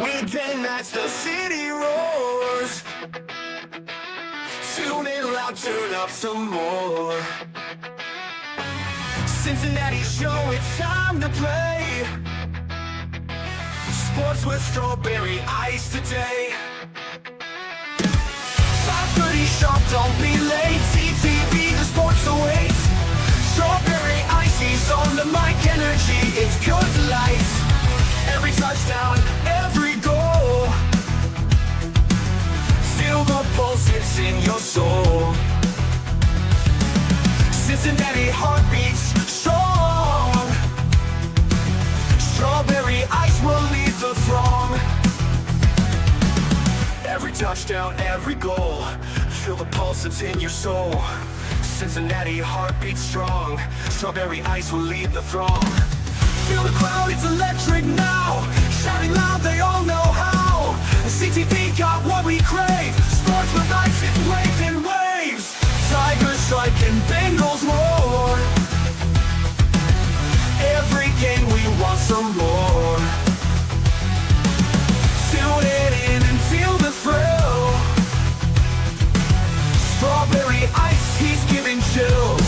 Weekend nights, the city roars. Tune in loud, turn up some more. Cincinnati show, it's time to play. Sports with strawberry ice today. 5:30 sharp, don't be late. CTV, the sports awaits. Strawberry icy's on the mic, energy, it's pure delight. Every touchdown, every goal. Feel the pulse, it's in your soul. Cincinnati heartbeats strong. Strawberry ice will lead the throng. Every touchdown, every goal. Feel the pulse, it's in your soul. Cincinnati heartbeats strong. Strawberry ice will lead the throng. Feel the crowd, it's electric now. Shouting loud, they all know how. The CTV got what we crave. Sports with ice, it's waves and waves. Tigers strike and Bengals roar. Every game we want some more. Tune it in and feel the thrill. Strawberry ice, he's giving chills.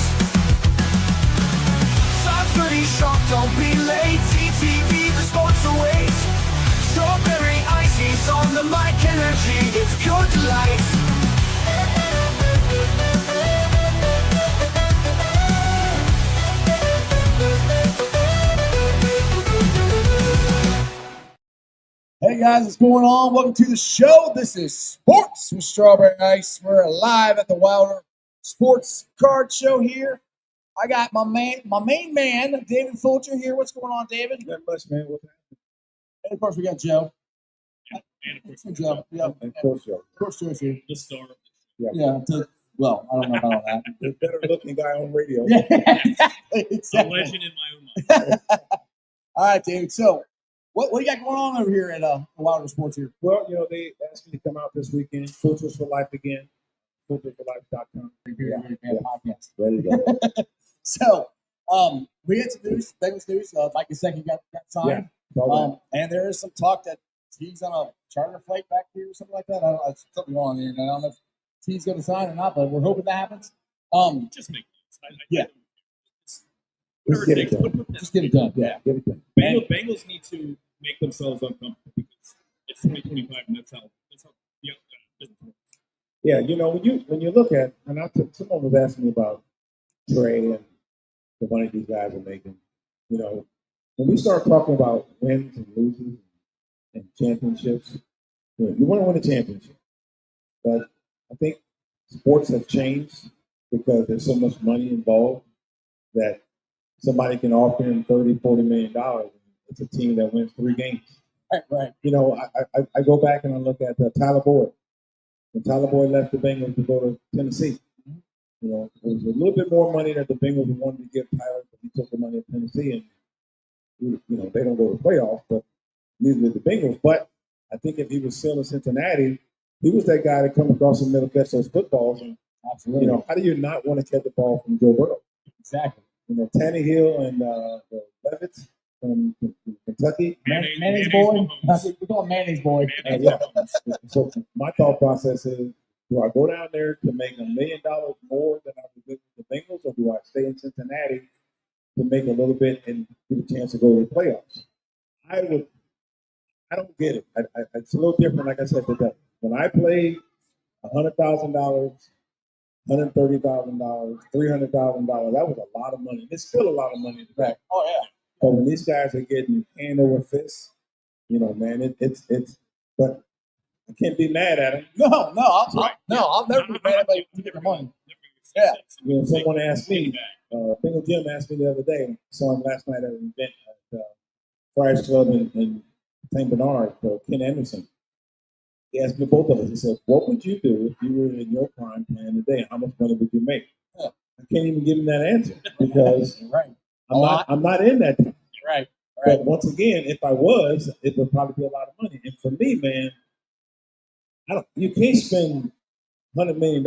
5:30 sharp, don't be late. CTV, the sports awaits. Strawberry ice, he's on the mic, energy, it's pure delight. Hey guys, what's going on? Welcome to the show. This is Sports with Strawberry Ice. We're live at the Wilder Sports Card Show here. I got my main man, David Fulcher here. What's going on, David? Not much, man. What's happening? And of course, we got Joe. And of course, Joe. Yeah. And Coach Joe. Of course, Joe's here. the star. Yeah. Well, I don't know about all that. The better looking guy on radio. Yeah, exactly. A exactly. legend in my own mind. All right, David. So, what do you got going on over here at Wilder Sports here? Well, they asked me to come out this weekend. Filters for Life again. Filtersforlife.com. Podcast. Ready to go. So, we had some news, Bengals news. Mike Gesicki got signed. And there is some talk that he's on a charter flight back here or something like that. I don't know, something wrong here. I don't know if he's going to sign or not, but we're hoping that happens. Just make sense. Yeah. Let's get it done. Just get it done. Yeah, get it done. Bengals need to make themselves uncomfortable because it's 2025 and that's how the business works. Yeah, when you look at, and someone was asking me about Trey and the money these guys are making. When we start talking about wins and losses and championships, you want to win a championship. But I think sports have changed because there's so much money involved that somebody can offer him $30, $40 million. It's a team that wins 3 games. Right. I go back and I look at Tyler Boyd. When Tyler Boyd left the Bengals to go to Tennessee, it was a little bit more money that the Bengals wanted to give Tyler, but he took the money at Tennessee, and they don't go to the playoffs, but neither did the Bengals. But I think if he was still in Cincinnati, he was that guy that come across the middle, catch those footballs, and Absolutely. how do you not want to catch the ball from Joe Burrow? Exactly. Tannehill and the Levitts from Kentucky. Mayonnaise boy. We call him Mayonnaise boy. Yeah. So my thought process is, do I go down there to make $1 million more than I would get with the Bengals, or do I stay in Cincinnati to make a little bit and get a chance to go to the playoffs? I don't get it. It's a little different, like I said today. When I played $100,000, $130,000, $300,000, that was a lot of money. It's still a lot of money. Right. Oh, yeah. But when these guys are getting hand over fist, man, it's. But I can't be mad at them. No, I'll never be mad about you get your money. Yeah. Someone asked me, Bingo Jim asked me the other day, I saw him last night at an event at Friars Club in St. Bernard for Ken Anderson. He asked me both of us, he said, what would you do if you were in your prime playing today? How much money would you make? Yeah. I can't even give him that answer because right. I'm not in that team. Right. But once again, if I was, it would probably be a lot of money. And for me, man, you can't spend $100 million.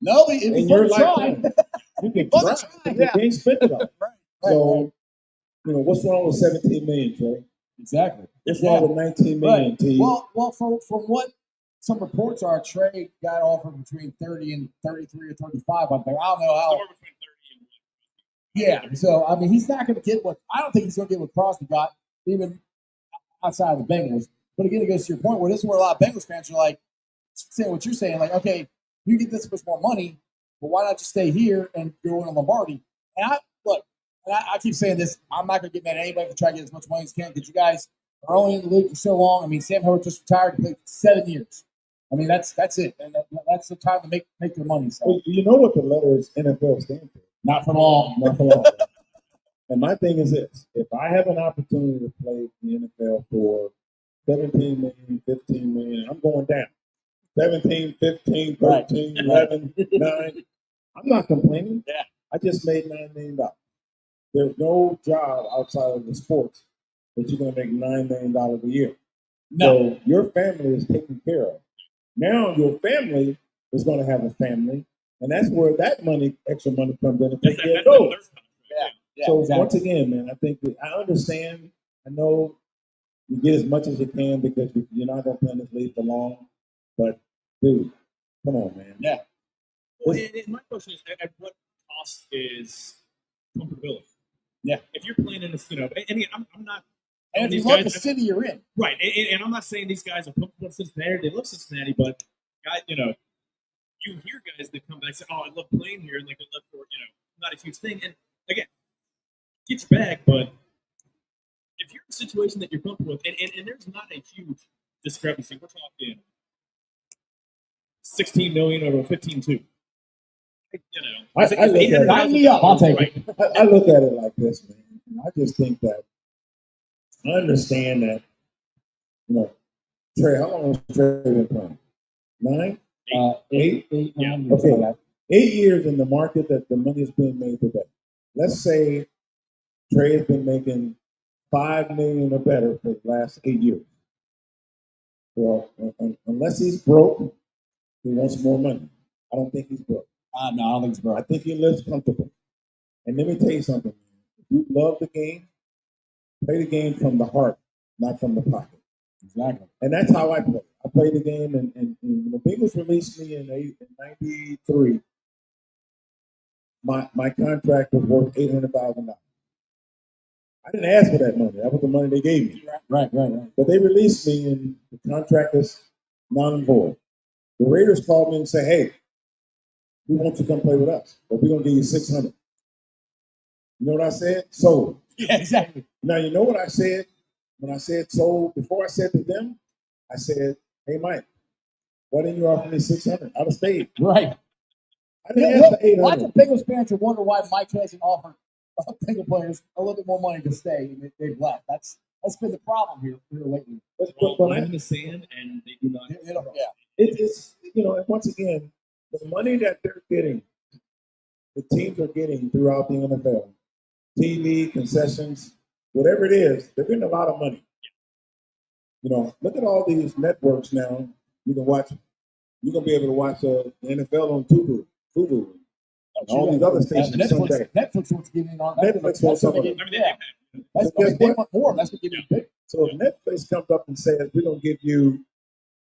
No, in your lifetime. You can try. You can't spend it all. Right. So, what's wrong with $17 million, Trey? Exactly. What's Yeah. wrong with 19 million? Right. T? Well, from what some reports are, Trey got offered between 30 and 33 or 35. I think I don't know how. Somewhere between 30 and Yeah. So I mean, he's not going to get what I don't think he's going to get what Crosby got, even outside of the Bengals. But again, it goes to your point where this is where a lot of Bengals fans are like saying what you're saying, like, okay, you get this much more money, but why not just stay here and go in on Lombardi? And I keep saying this, I'm not going to get mad at anybody for trying to get as much money as can because you guys are only in the league for so long. I mean, Sam Howard just retired and played 7 years. I mean, that's it, and that's the time to make their money. So. Well, you know what the letters NFL stand for? Not for long. Not for long. And my thing is this: if I have an opportunity to play in the NFL for 17 million, 15 million, I'm going down. 17, 15, 13, 11, 9. I'm not complaining. Yeah. I just made $9 million. There's no job outside of the sports that you're going to make $9 million a year. No. So your family is taken care of. Now your family is going to have a family, and that's where that money, extra money, comes in to take care of those. Yeah, So exactly. once again, man, I think that I understand. I know you get as much as you can because you're not going to play in this league for long. But dude, come on, man. Yeah. Well, and my question is, at what cost is comfortability? Yeah. If you're playing in this, and again, I'm not. And if you these love guys, the city you're in. right? And I'm not saying these guys are comfortable in Cincinnati. They love Cincinnati, but guys, you hear guys that come back and say, "Oh, I love playing here," and like I love for not a huge thing. And again, get your bag, but if you're in a situation that you're comfortable with, and there's not a huge discrepancy, we're talking 16 million over 15.2. I look at it. Sign me up. I'll take it. I look at it like this, man. I just think that I understand that. Trey, how long has Trey been playing? 9, 8, 9 Okay, years. 8 years in the market that the money is being made today. Let's say Trey has been making $5 million or better for the last 8 years. Well, unless he's broke, he wants more money. I don't think he's broke. No, I don't think he's broke. I think he lives comfortable. And let me tell you something. If you love the game, play the game from the heart, not from the pocket. Exactly. And that's how I play. I played the game, and when the Bengals released me in '93, my contract was worth $800,000. I didn't ask for that money. That was the money they gave me. Right. But they released me, and the contract is non and void. The Raiders called me and said, "Hey, we want you to come play with us, but we're gonna give you $600." You know what I said? Sold. Yeah, exactly. Now you know what I said when I said sold. Before I said to them, I said, "Hey, Mike, why didn't you offer me $600? I'd have stayed." Right. I didn't ask for $800. Lots of Bengals fans have wondered why Mike hasn't offered Bengal players a little bit more money to stay, and they've left. That's been the problem here lately. Well, I'm in the sand, and they do not. Yeah. It's and once again, the money that they're getting, the teams are getting throughout the NFL, TV, concessions, whatever it is, they're getting a lot of money. Look at all these networks now. You can watch. You're gonna be able to watch the NFL on Tubu, and all these other stations someday. Netflix wants to give you on Netflix wants some of it. That's they want more. That's what gives you big. So if Netflix comes up and says we're gonna give you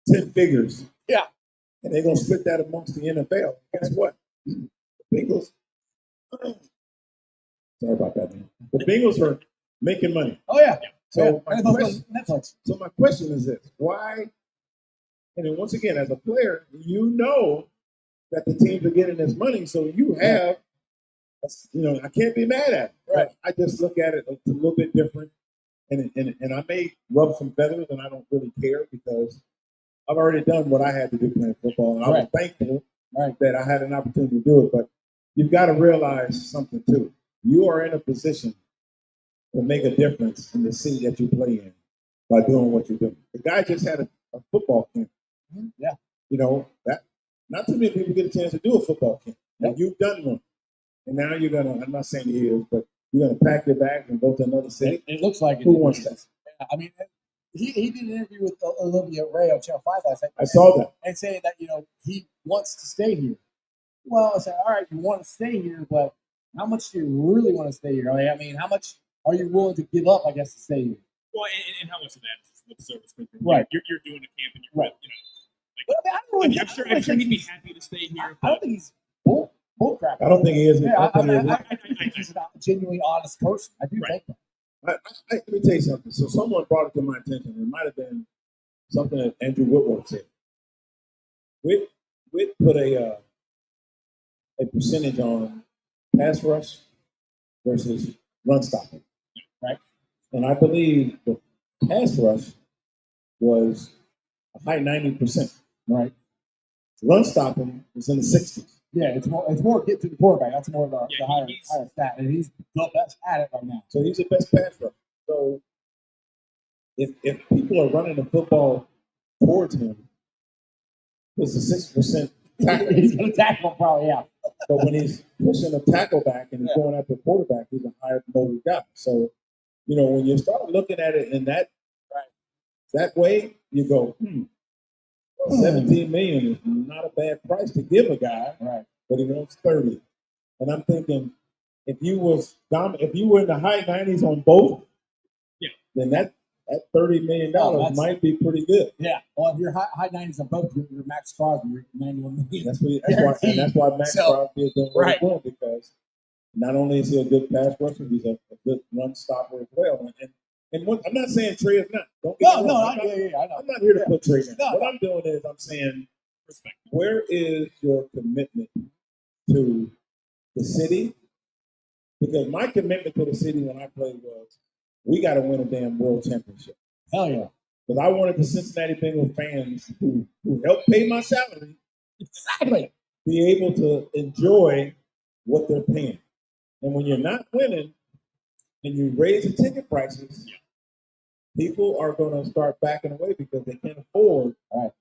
10 figures, yeah, and they're gonna split that amongst the NFL, guess what? The Bengals. Sorry about that, man. The Bengals are making money. Oh yeah. So yeah. Netflix. So my question is this: why? And then once again, as a player, you know that the teams are getting this money, so you have, I can't be mad at it. Right. I just look at it a little bit different, and I may rub some feathers, and I don't really care because I've already done what I had to do playing football, and I was thankful that I had an opportunity to do it. But you've got to realize something too. You are in a position to make a difference in the city that you play in by doing what you're doing. The guy just had a football camp. Yeah. That not too many people get a chance to do a football camp. And you've done one. And now you're gonna, I'm not saying he is, but you're gonna pack your bag and go to another city. It looks like it. Who wants that? I mean, he did an interview with Olivia Ray on Channel 5 last night. I saw that. And saying that, he wants to stay here. Well, I said, all right, you want to stay here, but how much do you really want to stay here? I mean, how much are you willing to give up, I guess, to stay here? Well, and how much of that is just lip service? Right. You're doing a camp and you're Right. you know. But I mean, I'm sure he'd be happy to stay here. I don't think he's bull crap. I don't think he is. Yeah, I I think he's a genuinely honest person. I do think that. Let me tell you something. So someone brought it to my attention. It might have been something that Andrew Whitworth said. Whit put a percentage on pass rush versus run stopping, right? And I believe the pass rush was a high 90%, right? Run stopping was in the 60s. Yeah, it's more get to the quarterback. That's more of the higher stat, and he's the best at it right now. So he's the best pass rusher. So if people are running the football towards him, it's a 6% tackle. He's going to tackle him probably, yeah. But when he's pushing a tackle back and he's going after the quarterback, he's a higher motor guy. So, when you start looking at it in that way, you go, 17 million is not a bad price to give a guy, right? But he wants 30. And I'm thinking, if you were in the high 90s on both, then that $30 million might be pretty good. Yeah. Well, if you're high 90s on both, you're Max Crosby, you're 91 million. That's why Max Crosby is doing what he's doing, because not only is he a good pass rusher, he's a good run stopper as well. And I'm not saying Trey is not. Don't get me wrong. I'm not here to put Trey down. What I'm doing is I'm saying, where is your commitment to the city? Because my commitment to the city when I played was, we got to win a damn world championship. Hell yeah. Because I wanted the Cincinnati Bengals fans who helped pay my salary be able to enjoy what they're paying. And when you're not winning and you raise the ticket prices, people are going to start backing away because they can't afford to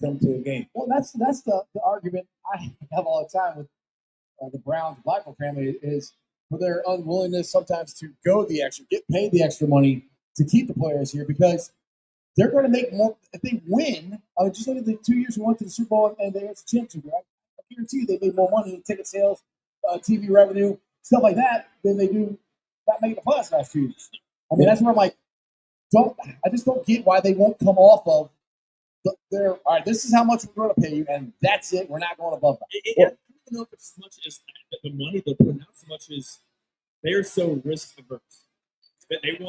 come to a game. Well, that's the argument I have all the time with the Browns Blackmore family is for their unwillingness sometimes to go the extra, get paid the extra money to keep the players here, because they're going to make more if they win. I mean, just look at the 2 years we went to the Super Bowl and they had the championship. Right? I guarantee you they made more money in ticket sales, TV revenue, stuff like that than they do not making the playoffs last 2 years. I mean, that's where I'm like, I just don't get why they won't come off of their, all right, this is how much we're going to pay you, and that's it. We're not going above that. I don't know if it's as much as the money they're putting out, so much as they're so risk averse that they don't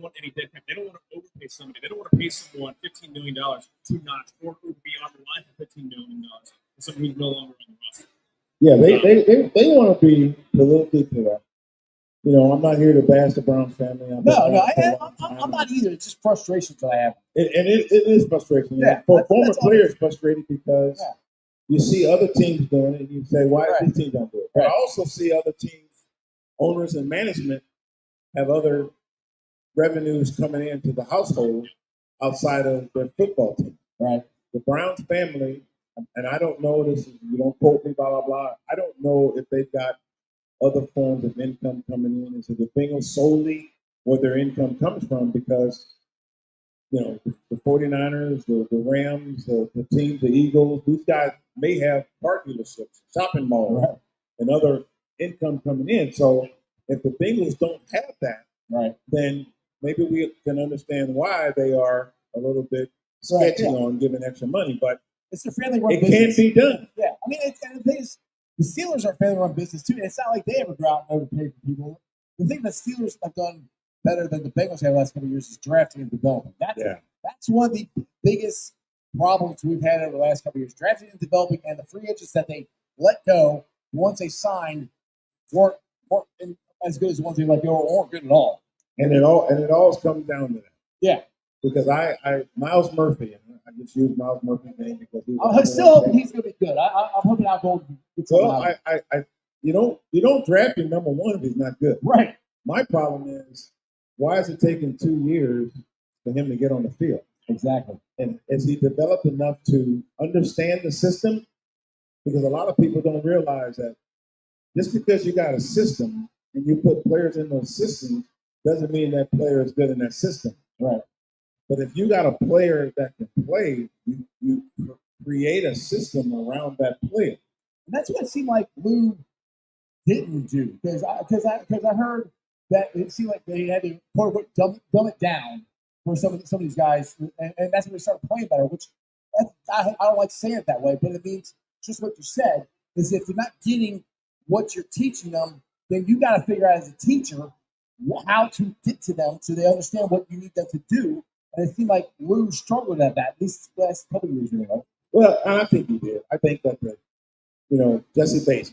want any dead cap. They don't want to overpay somebody. They don't want to pay someone $15 million to not or be on the line for $15 million for someone who's no longer on the roster. Yeah, they want to be politically correct. I'm not here to bash the Brown family. I'm not either. It's just frustration that I have. And it is frustration. Yeah, for former players, frustrated because you see other teams doing it, and you say, why these teams don't do it? But I also see other teams, owners and management, have other revenues coming into the household outside of their football team. Right. The Browns family, and I don't know this, you don't quote me, blah, blah, blah. I don't know if they've got other forms of income coming in. Is it the Bengals solely where their income comes from? Because, the 49ers, the Rams, the teams, the Eagles, these guys may have car dealerships, shopping malls, and other income coming in. So if the Bengals don't have that, then maybe we can understand why they are a little bit sketchy on giving extra money. But it's a family run business. It can be done. Yeah, I mean, and the thing is, the Steelers are a family run business too. It's not like they ever go out and overpay for people. The thing that Steelers have done better than the Bengals have the last couple of years is drafting and developing. That's one of the biggest problems we've had over the last couple of years. Drafting and developing, and the free agents that they let go once they signed weren't as good as the ones they let go or weren't good at all. And it all comes down to that. Yeah. Because Miles Murphy, and I just use Miles Murphy's name because I still hope he's going to be good. I'm hoping I'll go. Well, you don't draft him number one if he's not good. Right. My problem is, why is it taking 2 years for him to get on the field? Exactly. And has he developed enough to understand the system? Because a lot of people don't realize that just because you got a system and you put players in those systems doesn't mean that player is good in that system. Right. But if you got a player that can play, you create a system around that player. And that's what it seemed like Lou didn't do. Because I heard that it seemed like they had to quote unquote dumb it down for some of these guys, and that's when they started playing better. Which I don't like saying it that way, but it means just what you said is if you're not getting what you're teaching them, then you got to figure out as a teacher how to get to them so they understand what you need them to do. And it seemed like Lou struggled at that, at least the last couple of years ago. Well, I think he did. I think that Jesse Bates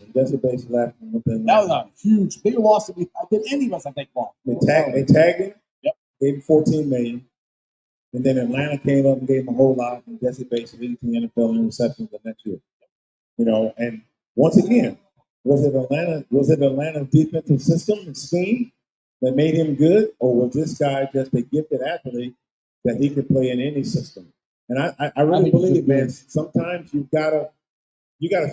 left. That was a huge, bigger loss than any of us, I think, lost. They tagged him. Yep. Gave him $14 million. And then Atlanta came up and gave him a whole lot. And Jesse Bates leading the NFL in receptions the next year. And once again, was it Atlanta's defensive system and scheme that made him good, or was this guy just a gifted athlete that he could play in any system? And I really believe, man, sometimes you gotta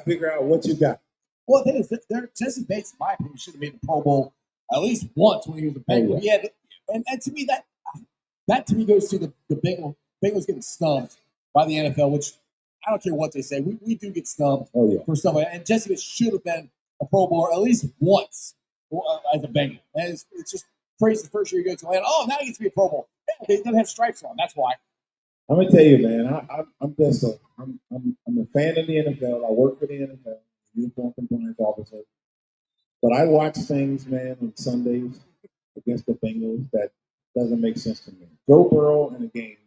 figure out what you got. Well, the thing is, Jesse Bates, in my opinion, should have made the Pro Bowl at least once when he was a Bengal. Yeah. And to me, that to me goes to the Bengals getting snubbed by the NFL, which I don't care what they say. We do get snubbed for stuff like that. And Jesse Bates should have been a Pro Bowler at least once as a Bengal. And it's just crazy. The first year he goes to Atlanta, now he gets to be a Pro Bowl. Yeah, they don't have stripes on. That's why. I'm gonna tell you, man. I'm a fan of the NFL. I work for the NFL, uniform compliance officer. But I watch things, man, on Sundays against the Bengals that doesn't make sense to me. Joe Burrow in a game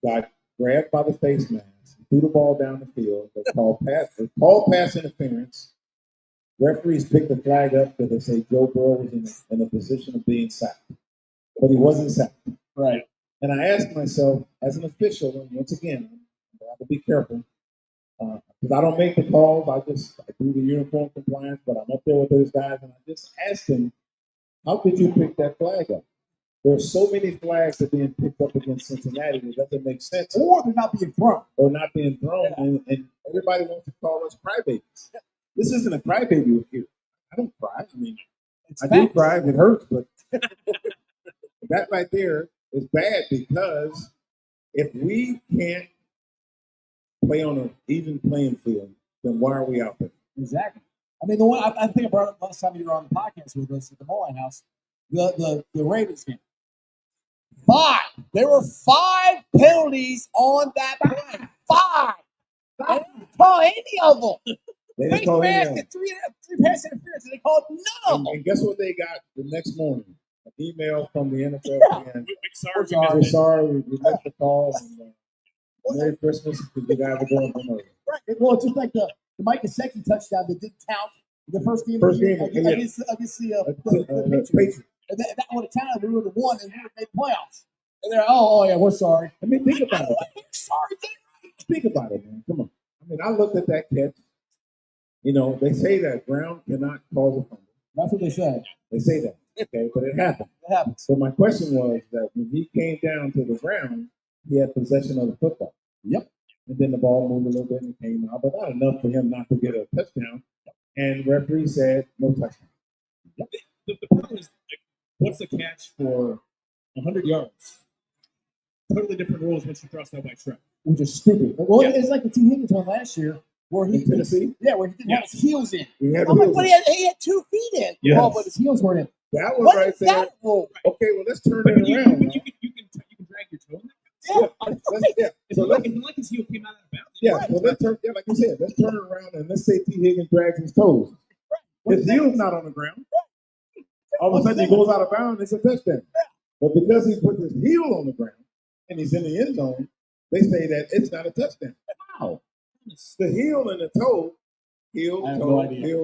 got grabbed by the face mask, threw the ball down the field. They called pass interference. Referees picked the flag up because they say Joe Burrow was in a position of being sacked, but he wasn't sacked. Right. And I asked myself, as an official, and once again, I have to be careful because I don't make the calls. I do the uniform compliance, but I'm up there with those guys, and I just asked them, "How could you pick that flag up?" There's so many flags that are being picked up against Cincinnati that doesn't make sense, or they're not being thrown, yeah. and everybody wants to call us crybabies. This isn't a crybaby here. I don't cry. I mean, I do cry if it hurts, but that right there is bad because if we can't play on an even playing field, then why are we out there? Exactly. I mean, the one I think I brought up last time you were on the podcast with us at the Mulline House, the Ravens game. There were 5 penalties on that play. 5. They didn't call any of them. They didn't call any of them. Three pass interference, and they called none of them. And guess what they got the next morning? An email from the NFL saying, "We're sorry, we missed the call. And, Merry Christmas because you guys are going for murder." Right. Well, it's just like the Mike Gesicki touchdown that didn't count the first game against the Patriots. And that would have counted. We would have won and we would have made playoffs. And they're, yeah, we're sorry. I mean, think about it. Sorry, think about it, man. Come on. I mean, I looked at that catch. They say that ground cannot cause a fumble. That's what they said. They say that. Okay, but it happened. It happened. So my question was that when he came down to the ground, he had possession of the football. Yep. And then the ball moved a little bit and came out, but not enough for him not to get a touchdown. And referee said no touchdown. Yep. The problem is, what's the catch for 100 yards? Totally different rules once you cross that white stripe. Which is stupid. Well, it's like the T. Higgins one last year where he Tennessee. Where he didn't have his heels in. He had he had 2 feet in. Yes. Oh, but his heels weren't in. That was what right is there. That rule? Okay, well let's turn it around. You can drag your toe in there. Yeah. So like his heel came out of bounds. Yeah. Right. Well, let's turn. Yeah, like you said, let's turn it around and let's say T. Higgins drags his toes. Right. His heel's not on the ground. Right. All of a sudden he goes out of bounds. It's a touchdown. But because he put his heel on the ground and he's in the end zone, they say that it's not a touchdown. Wow. The heel and the toe, heel,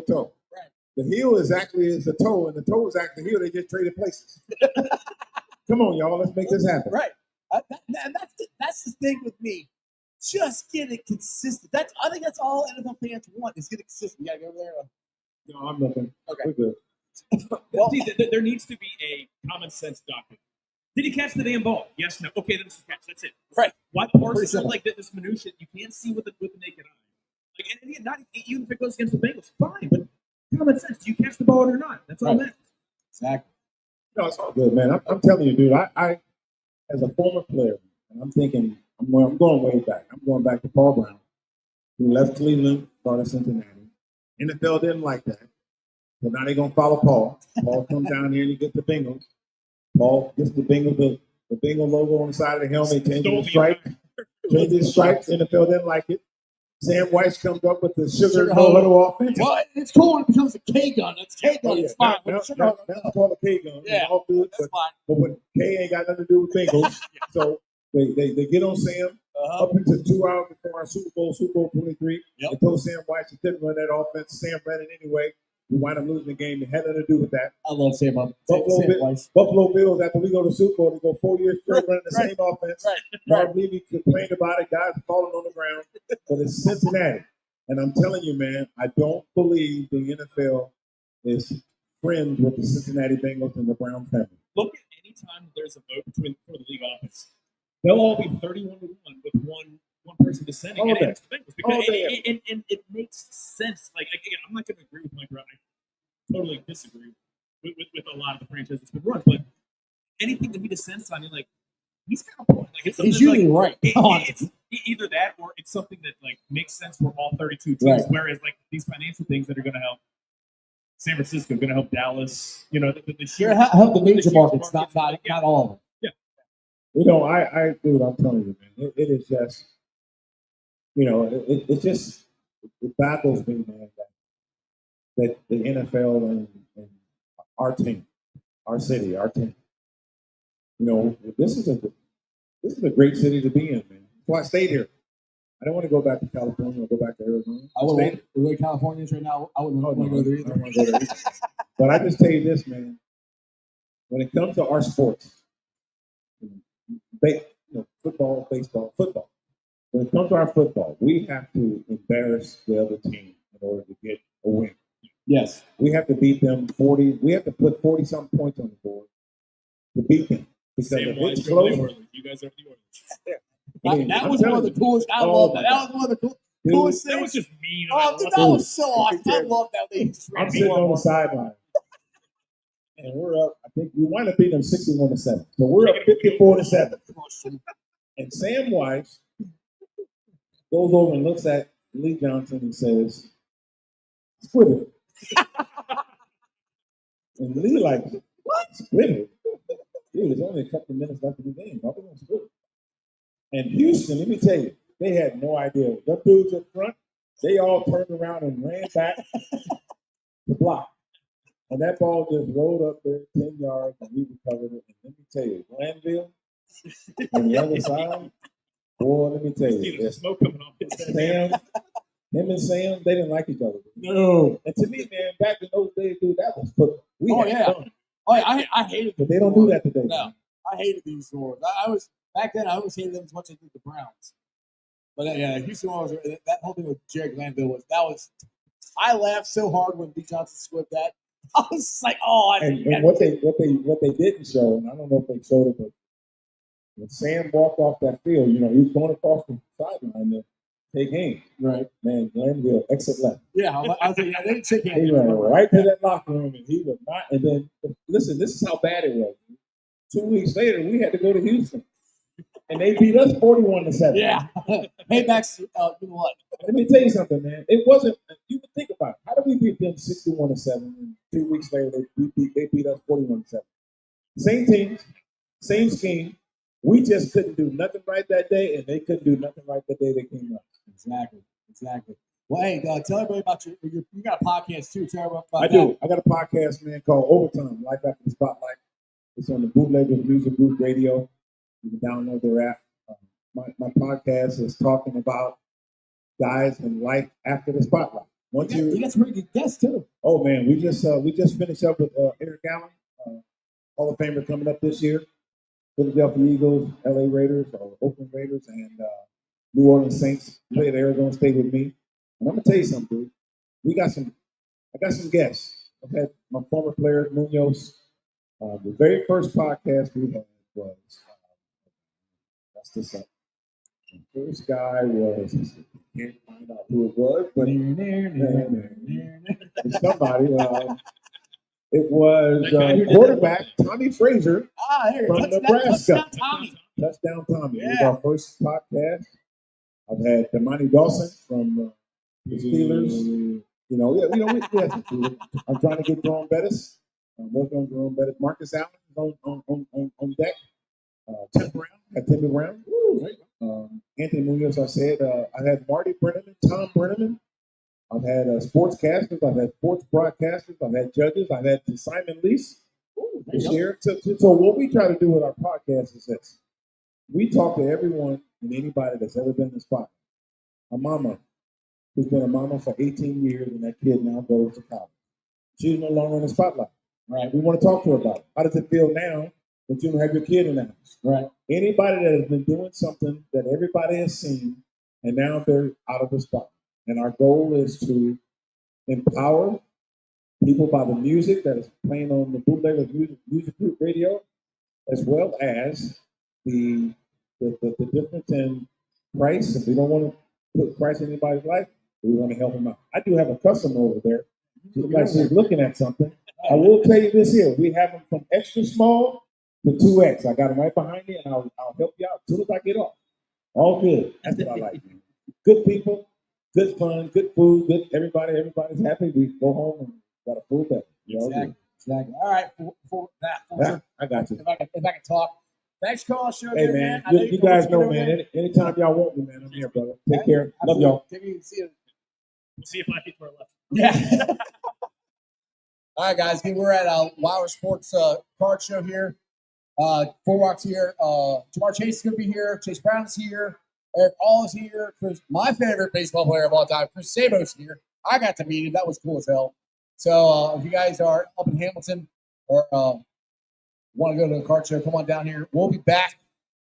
toe. Right. The heel exactly is the toe, and the toe is actually the heel. They just traded places. Come on, y'all. Let's make this happen. Right. And that's the thing with me. Just get it consistent. I think that's all NFL fans want is get it consistent. You gotta go over there. No, I'm looking. Okay. We're good. Well, see, there needs to be a common sense doctrine. Did he catch the damn ball? Yes, no. Okay, then it's a catch. That's it. Right. What parts of like this minutia you can't see with the naked eye? Like, and again, not even if it goes against the Bengals, fine. But common sense. Do you catch the ball or not? That's all that. Exactly. No, it's all good, man. I'm telling you, dude. I as a former player, and I'm thinking, I'm going way back. I'm going back to Paul Brown, who left Cleveland, started Cincinnati. NFL didn't like that. So now they're gonna follow Paul. Paul comes down here and he gets the Bengals. Paul gets the Bengals, the Bengal logo on the side of the helmet, changes the stripes. NFL didn't like it. Sam Weiss comes up with the sugar no huddle offense. Well, it's cool when it becomes a K gun. It's K gun. It's fine. Now it's called a K gun. Yeah, it's all good. That's fine. But when K ain't got nothing to do with Bengals, so they get on Sam up into 2 hours before our Super Bowl 23. They told Sam Weiss he couldn't run that offense. Sam ran it anyway. We wind up losing the game. It had nothing to do with that. I love Sam Weiss. Buffalo Bills, after we go to Super Bowl, they go 4 years straight running the same offense. Mark Levy complained about it. Guys falling on the ground. But it's Cincinnati. And I'm telling you, man, I don't believe the NFL is friends with the Cincinnati Bengals and the Brown family. Look at any time there's a vote for the league office. They'll all be 31-1 with one person dissenting, and it's the Bengals because it makes sense. Like again, I'm not going to agree with Mike Brown. I totally disagree with a lot of the franchises that's been run, but anything that he dissents on, you're like, he's got a point. Like it's he's usually like, right. It's either that or it's something that like makes sense for all 32 teams. Whereas like these financial things that are going to help San Francisco, going to help Dallas, the sheer help the major markets, not all of them. Yeah. Dude, I'm telling you, man, it is just, it just it baffles me, man, that the NFL and our team, our city, our team, this is a great city to be in, man. That's why I stayed here. I don't want to go back to California or go back to Arizona. The way California is right now, I wouldn't want to go there either. I don't want to go there either. But I just tell you this, man. When it comes to our sports, football, baseball, football. When it comes to our football, we have to embarrass the other team in order to get a win. Yes. We have to beat them 40. We have to put 40-something points on the board to beat them. Because if it's close, you guys are the Oilers. That was one of the coolest. I love that. That was one of the coolest things. That was just mean. That was so awesome. I love that. I'm sitting on the sideline. And we're up. I think we wind up beating them 61-7. So we're up 54-7. And Sam Weiss goes over and looks at Lee Johnson and says, "Split it." And Lee like, "What? Split it? Dude, there's only a couple of minutes left in the game. How are we gonna split it?" And Houston, let me tell you, they had no idea. The dudes up front, they all turned around and ran back to block. And that ball just rolled up there 10 yards, and we recovered it. And let me tell you, Glanville on the other side, boy, let me tell you, there's smoke coming off his Sam, him and Sam, they didn't like each other. No. And to me, man, back in those days, dude, that was football. I hated but they don't do that today. No, I hated these stores. Back then, I always hated them as much as I did the Browns. But Houston was that whole thing with Jerry Glanville I laughed so hard when B. Johnson slipped that. I was just like, and what they didn't show, and I don't know if they showed it, but when Sam walked off that field, he was going across the sideline to take aim. Right. Man, Glanville, exit left. Yeah, I was like, they didn't shake hands. He went right to that locker room, and he was not. And then, listen, this is how bad it was. 2 weeks later, we had to go to Houston, and they beat us 41-7. Yeah, paybacks. You know what? Let me tell you something, man. It wasn't. You can think about it. How did we beat them 61-7? And 2 weeks later, they beat us 41-7. Same team, same scheme. We just couldn't do nothing right that day, and they couldn't do nothing right the day they came up. Exactly. Well, hey, tell everybody about you got a podcast too. Tell everybody about I do. I got a podcast, man, called Overtime, Life After the Spotlight. It's on the Bootleggers Music Group Radio. You can download their app. My podcast is talking about guys in life after the spotlight. You got some pretty good guests too. Oh man, we just finished up with Eric Allen, Hall of Famer coming up this year. Philadelphia Eagles, LA Raiders, or Oakland Raiders, and New Orleans Saints played Arizona State with me. And I'm gonna tell you something, dude. I got some guests. I've had my former player Munoz. The very first podcast we had was that's this up. The first guy was can't find out who it was, but somebody. It was quarterback Tommy Frazier from Nebraska. Touchdown Tommy. Yeah. It was our first podcast. I've had Damani Dawson from the Steelers. I'm trying to get Jerome Bettis. I'm working on Jerome Bettis. Marcus Allen is on deck. Tim Brown, had Timmy Brown. Anthony Munoz, I said. I had Marty Brenneman, Tom Brenneman. I've had sportscasters. I've had sports broadcasters. I've had judges. I've had Simon Lease this year. So what we try to do with our podcast is this. We talk to everyone and anybody that's ever been in the spot. A mama who's been a mama for 18 years, and that kid now goes to college. She's no longer in the spotlight. Right. We want to talk to her about it. How does it feel now that you don't have your kid in the house? Right. Anybody that has been doing something that everybody has seen, and now they're out of the spotlight. And our goal is to empower people by the music that is playing on the bootlegger music group radio, as well as the difference in price. If we don't want to put price in anybody's life, we want to help them out. I do have a customer over there. She looks like she's looking at something. I will tell you this here. We have them from extra small to 2X. I got them right behind me, and I'll help you out as soon as I get off. All good. That's what I like. Man. Good people, good fun, good food, good everybody's happy. We go home and got a full day. Exactly. All right. For that, I got you. If I can talk. Thanks for calling the show. Hey, there, man. man. You guys know, man. Anytime y'all want me, man, I'm here, brother. Take care. Love y'all. Take it easy. We'll see you 5 feet to our left. Yeah. All right, guys. We're at a Wilder Sports card show here. Four Rock's here. Jamar Chase is going to be here. Chase Brown is here. Eric All is here. Chris, my favorite baseball player of all time, Chris Sabo's here. I got to meet him. That was cool as hell. So if you guys are up in Hamilton or want to go to the card show, come on down here. We'll be back.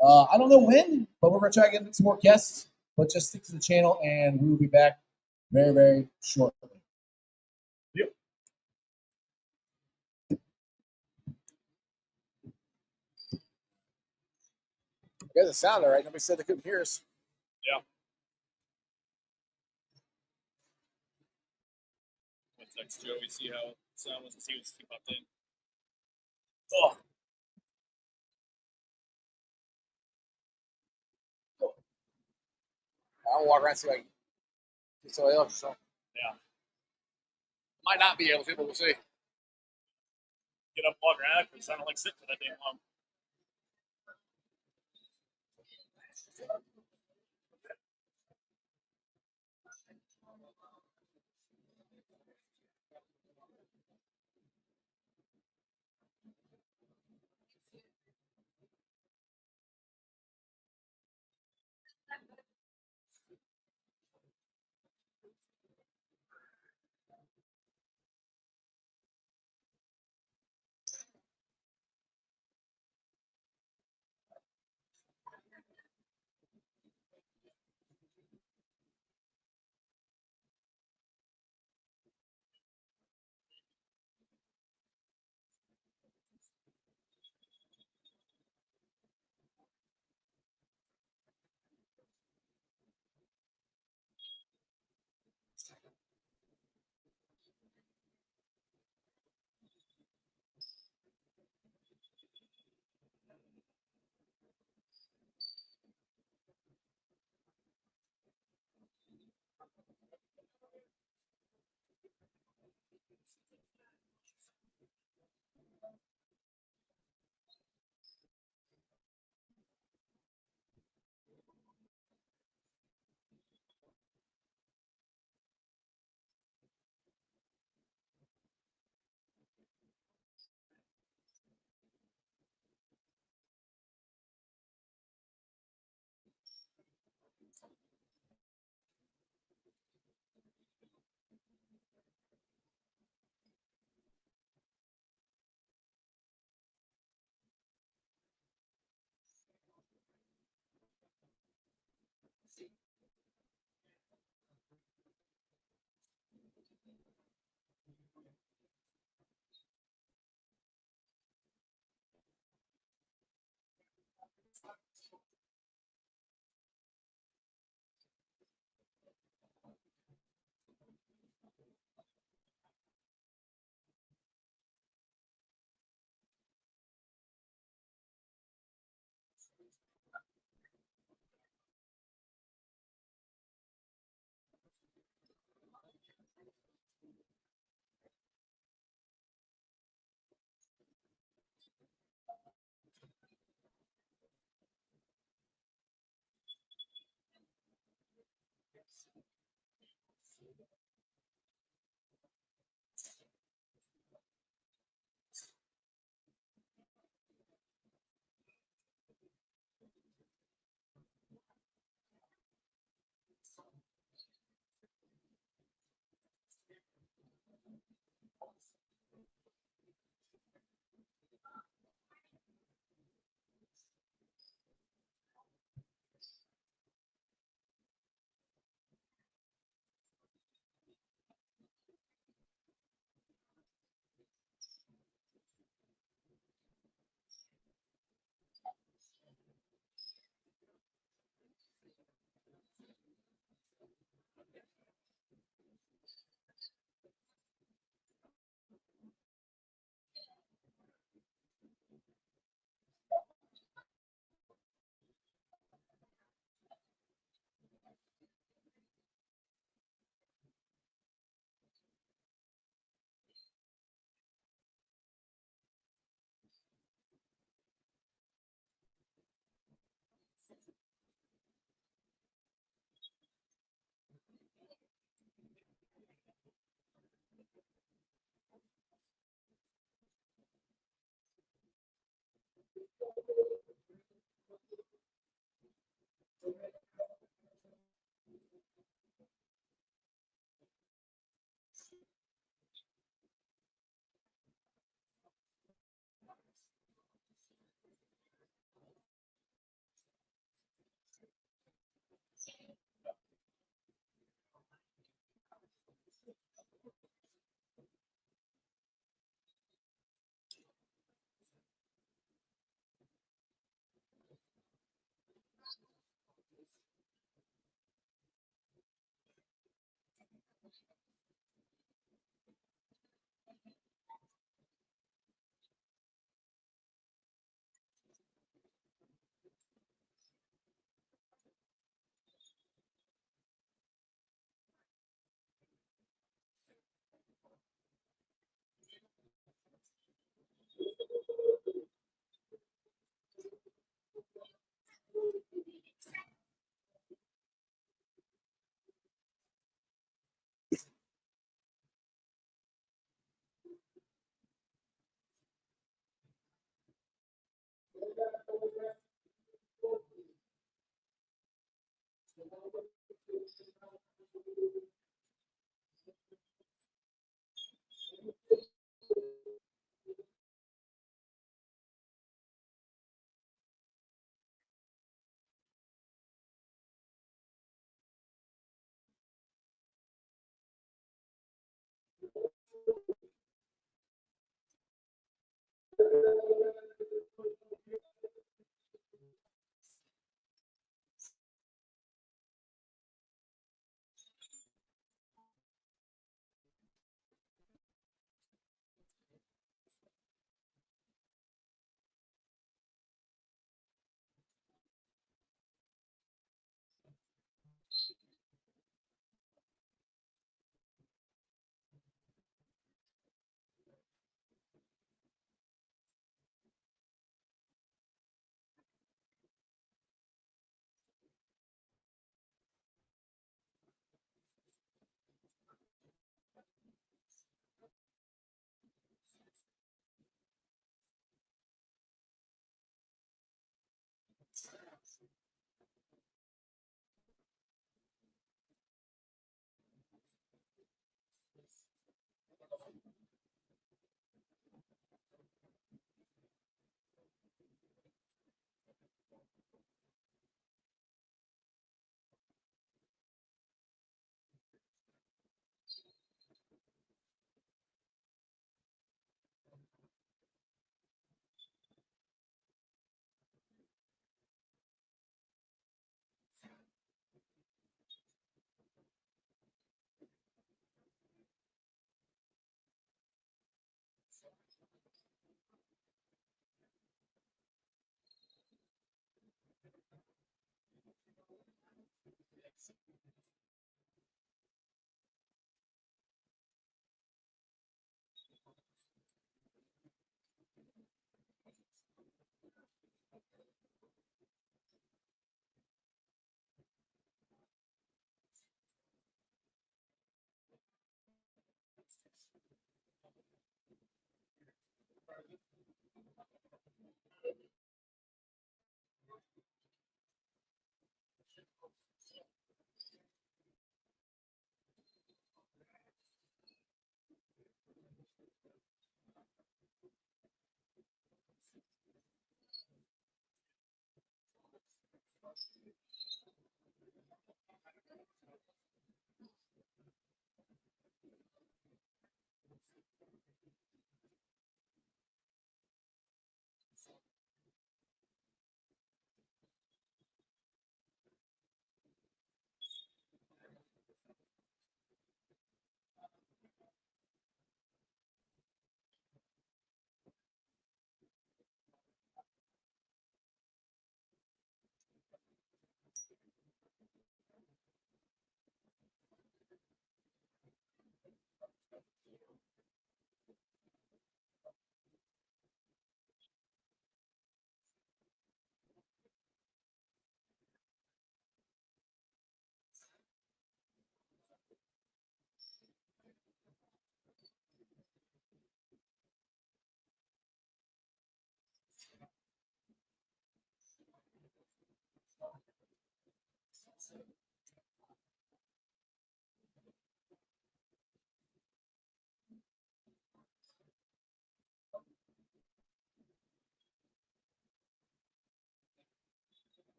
I don't know when, but we're going to try to get some more guests. But just stick to the channel, and we will be back very, very shortly. Yep. You guys are sounding all right. Nobody said they couldn't hear us. Yeah. Let's text Joey, see how sound was, and see what's popped in. Oh. I'll walk around and see if I can get somebody else or something. Yeah. Might not be able to, but we'll see. Get up, walk around, because it sounded like sitting for that damn long.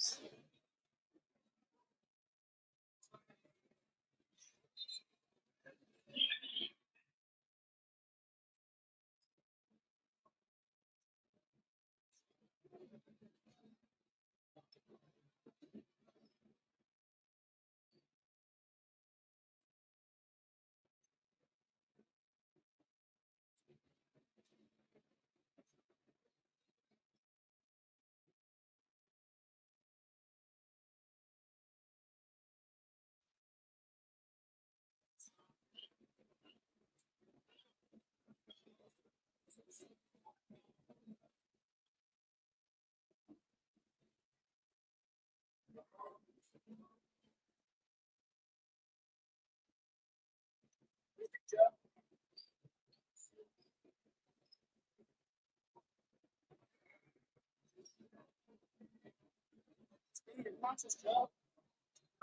Oh,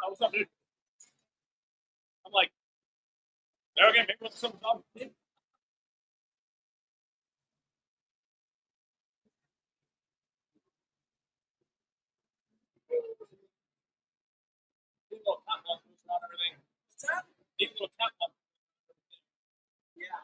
what's up, dude? I'm like, okay, maybe what's something up? Need a little top bump around everything. What's that? Need a little top bump. Yeah.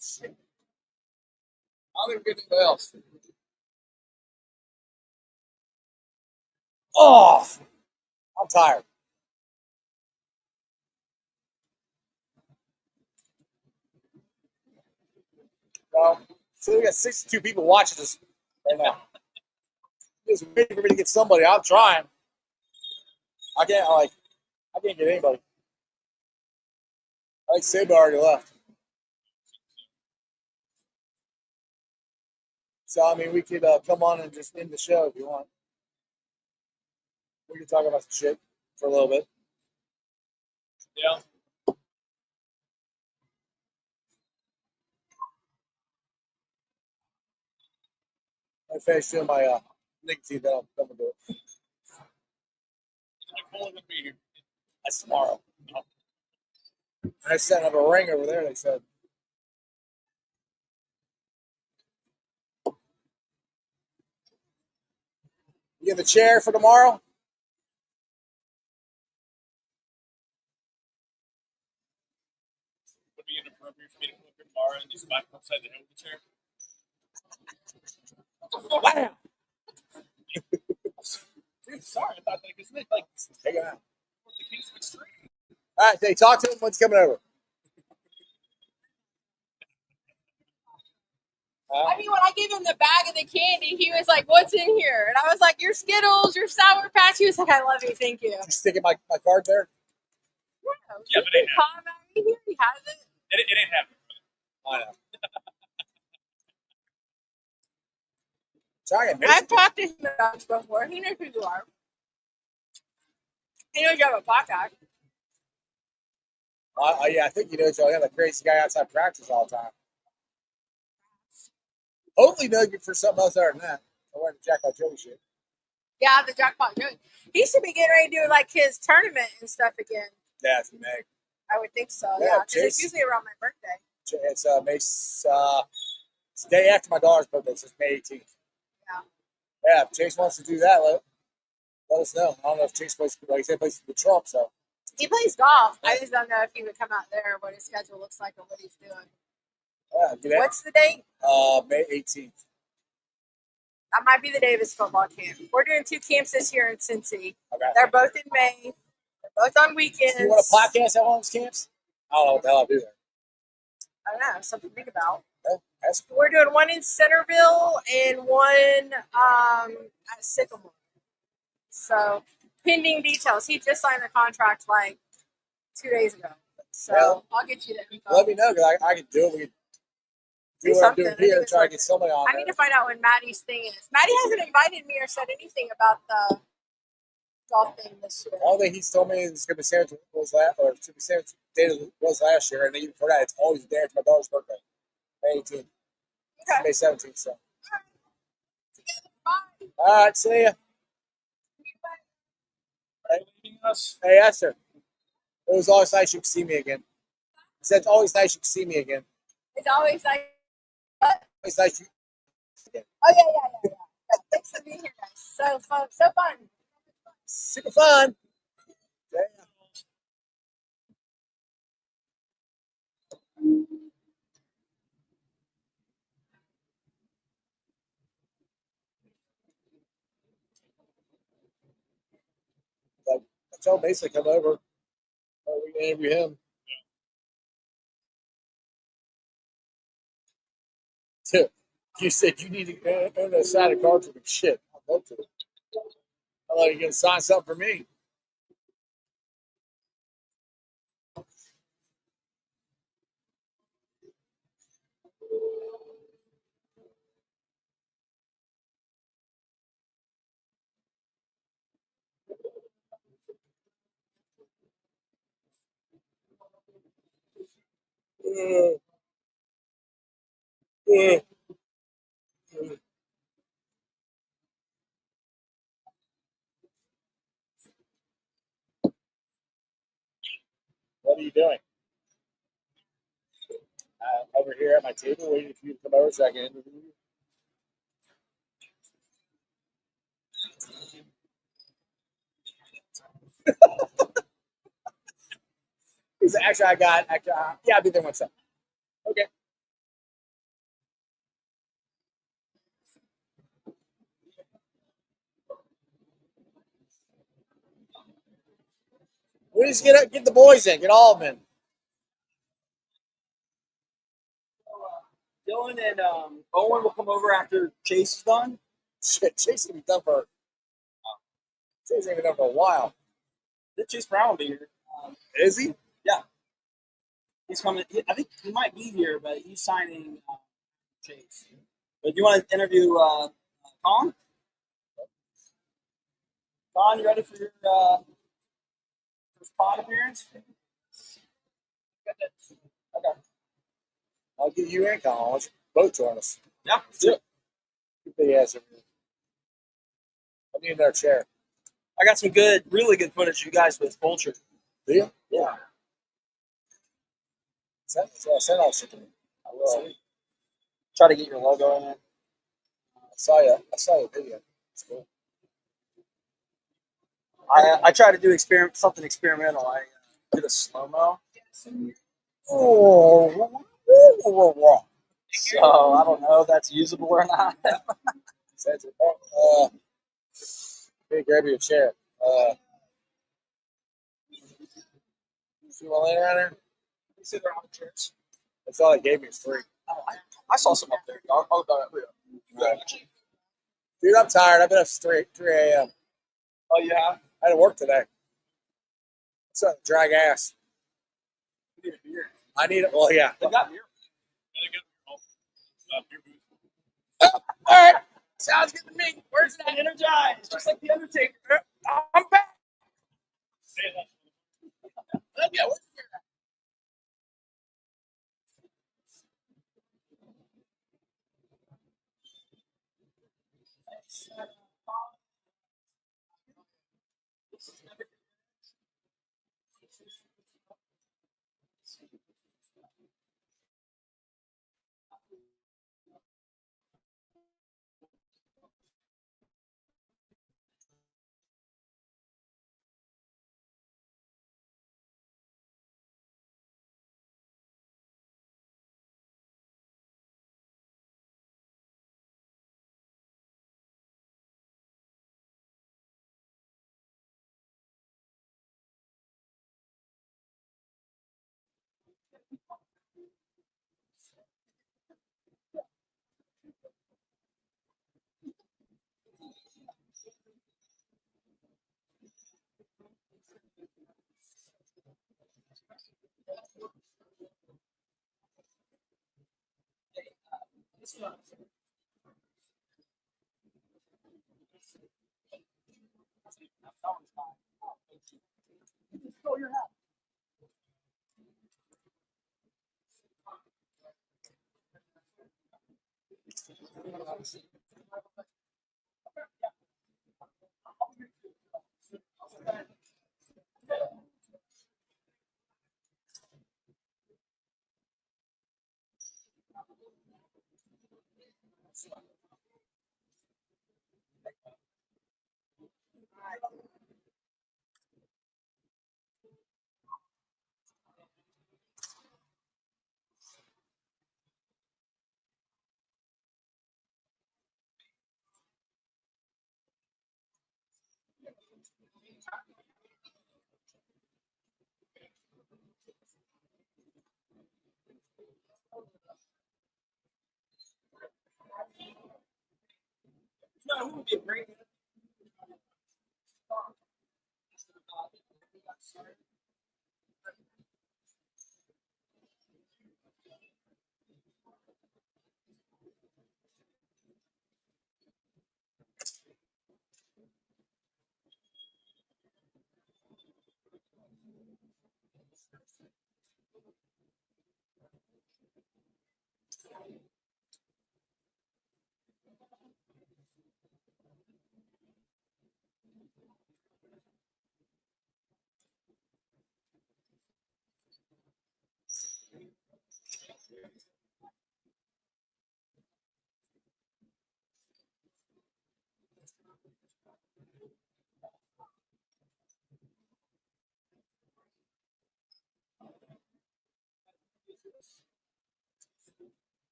Shit. I don't even get anything else. Oh, I'm tired. So we got 62 people watching this right now. Just waiting for me to get somebody. I'm trying. I can't get anybody. I think Saber already left. So I mean, we could come on and just end the show if you want. We can talk about some shit for a little bit. Yeah. I finished doing my nicotine, then I'll come and do it. That's tomorrow. I set up a ring over there. They said. You get the chair for tomorrow? Would be inappropriate for me to come up here tomorrow and just back upside the head with the chair. Wow. Dude, sorry, I thought like isn't it like Take it out. the Kings of Extreme? All right, they talk to him. When's coming over? I mean, when I gave him the bag of the candy, he was like, "What's in here?" And I was like, "Your Skittles, your Sour Patch." He was like, "I love you, thank you." You sticking my card there? Yeah, but it ain't happening. Tom out here, he has it. It ain't happening. I know. Sorry, I missed I've it. talked to him about this before. He knows who you are. He knows you have a podcast. Yeah, I think you know. So I have a crazy guy outside practice all the time. Hopefully, know you for something else other than that. I wanted to jack my Joey shit. Yeah, the jackpot. He should be getting ready to do like his tournament and stuff again. Yeah, it's May. I would think so. Yeah, Yeah, because it's Chase. usually around my birthday. It's May. It's the day after my daughter's birthday. So it's May 18th. Yeah. Yeah, if Chase wants to do that, let us know. I don't know if Chase plays. Like he said, plays with Trump. So He plays golf. I just don't know if he would come out there, what his schedule looks like, or what he's doing. yeah, do that. What's the date? May 18th. That might be the Davis football camp. We're doing 2 camps this year in Cincy. Okay. They're both in May. They're both on weekends. Do you want a podcast at one of those camps? I don't know what the hell I'll do there. I don't know. Something to think about. Yeah, that's cool. We're doing one in Centerville and one at Sycamore. So, pending details. He just signed the contract like 2 days ago. So, Well, I'll get you the info. Let me know because I can do it. We can do what I'm doing something. I here think and it's try to worth get it. somebody on I there. need to find out when Maddie's thing is. Maddie hasn't invited me or said anything about the golf thing this year. The only thing he's told me is going to be Sandwich was last, or it's going to be Sandwich Day was last year, and then even for that, it's always the day after my daughter's birthday, May 18th, Okay. May 17th. So, Bye. all right, see ya. Hey, Esther, it was always nice you could see me again. He said it's always nice you could see me again. It's always like, It's nice you. oh yeah. Thanks for being here, guys. So fun, Super fun. Yeah. Like, I told Mason to come over. We can interview him. Too. You said you need to own a side of cards with me. Shit, I'd love to. I'd like you can sign something for me. Uh, uh, What are you doing? Over here at my table, waiting for you to come over so I can interview you. He said, actually, yeah, I'll be there one second. Okay. We just get the boys in, get all of them in. Dylan and Owen will come over after Chase is done. Shit, Chase gonna be done for. Chase ain't been done for a while. Then Chase Brown will be here. Is he? He's coming. I think he might be here, but he's signing Chase. But do you want to interview Colin? Colin, you ready for your first pod appearance? Okay. I'll get you in, Colin. Why don't you both join us? Yeah, let's do it. Get the ass in here. I need another chair. I got some really good footage of you guys with Vulture. Do you? Yeah. Send all shit to me. I will. Try to get your logo in there. I saw your video. It's cool. I try to do something experimental. I did a slow mo. Oh, So I don't know if that's usable or not. Hey, grab you a chair. You want to lay around here? You see they're on the chairs. That's all they gave me is 3. Oh, I saw some up there. I'll go back. Dude, I'm tired. I've been up since 3 a.m. Oh, you have? I had to work today. It's a drag ass. You need a beer. I need it. Well, yeah. They got beer. All right. Sounds good to me. Where's that energized? Just like the Undertaker. I'm back. Yeah, where's the beer at? No, who would be great?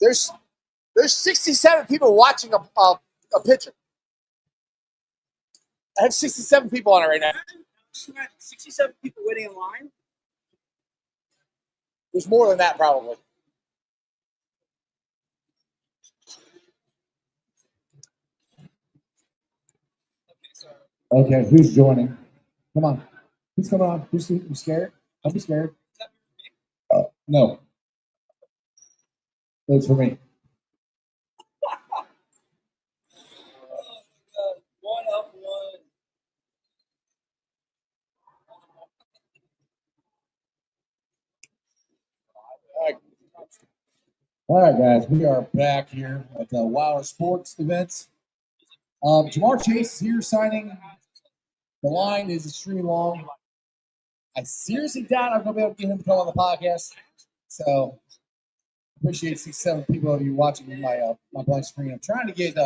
There's 67 people watching a picture. I have 67 people on it right now. 67 people waiting in line. There's more than that probably. Okay, who's joining? Come on. Who's coming on? Who's you scared? Don't be scared. No. That's for me. One up one. All right, guys, we are back here at the Wilder Sports events. Jamar Chase is here signing. The line is extremely long. I seriously doubt I'm going to be able to get him to come on the podcast. So appreciate 6-7 people of you watching my blank screen. I'm trying to get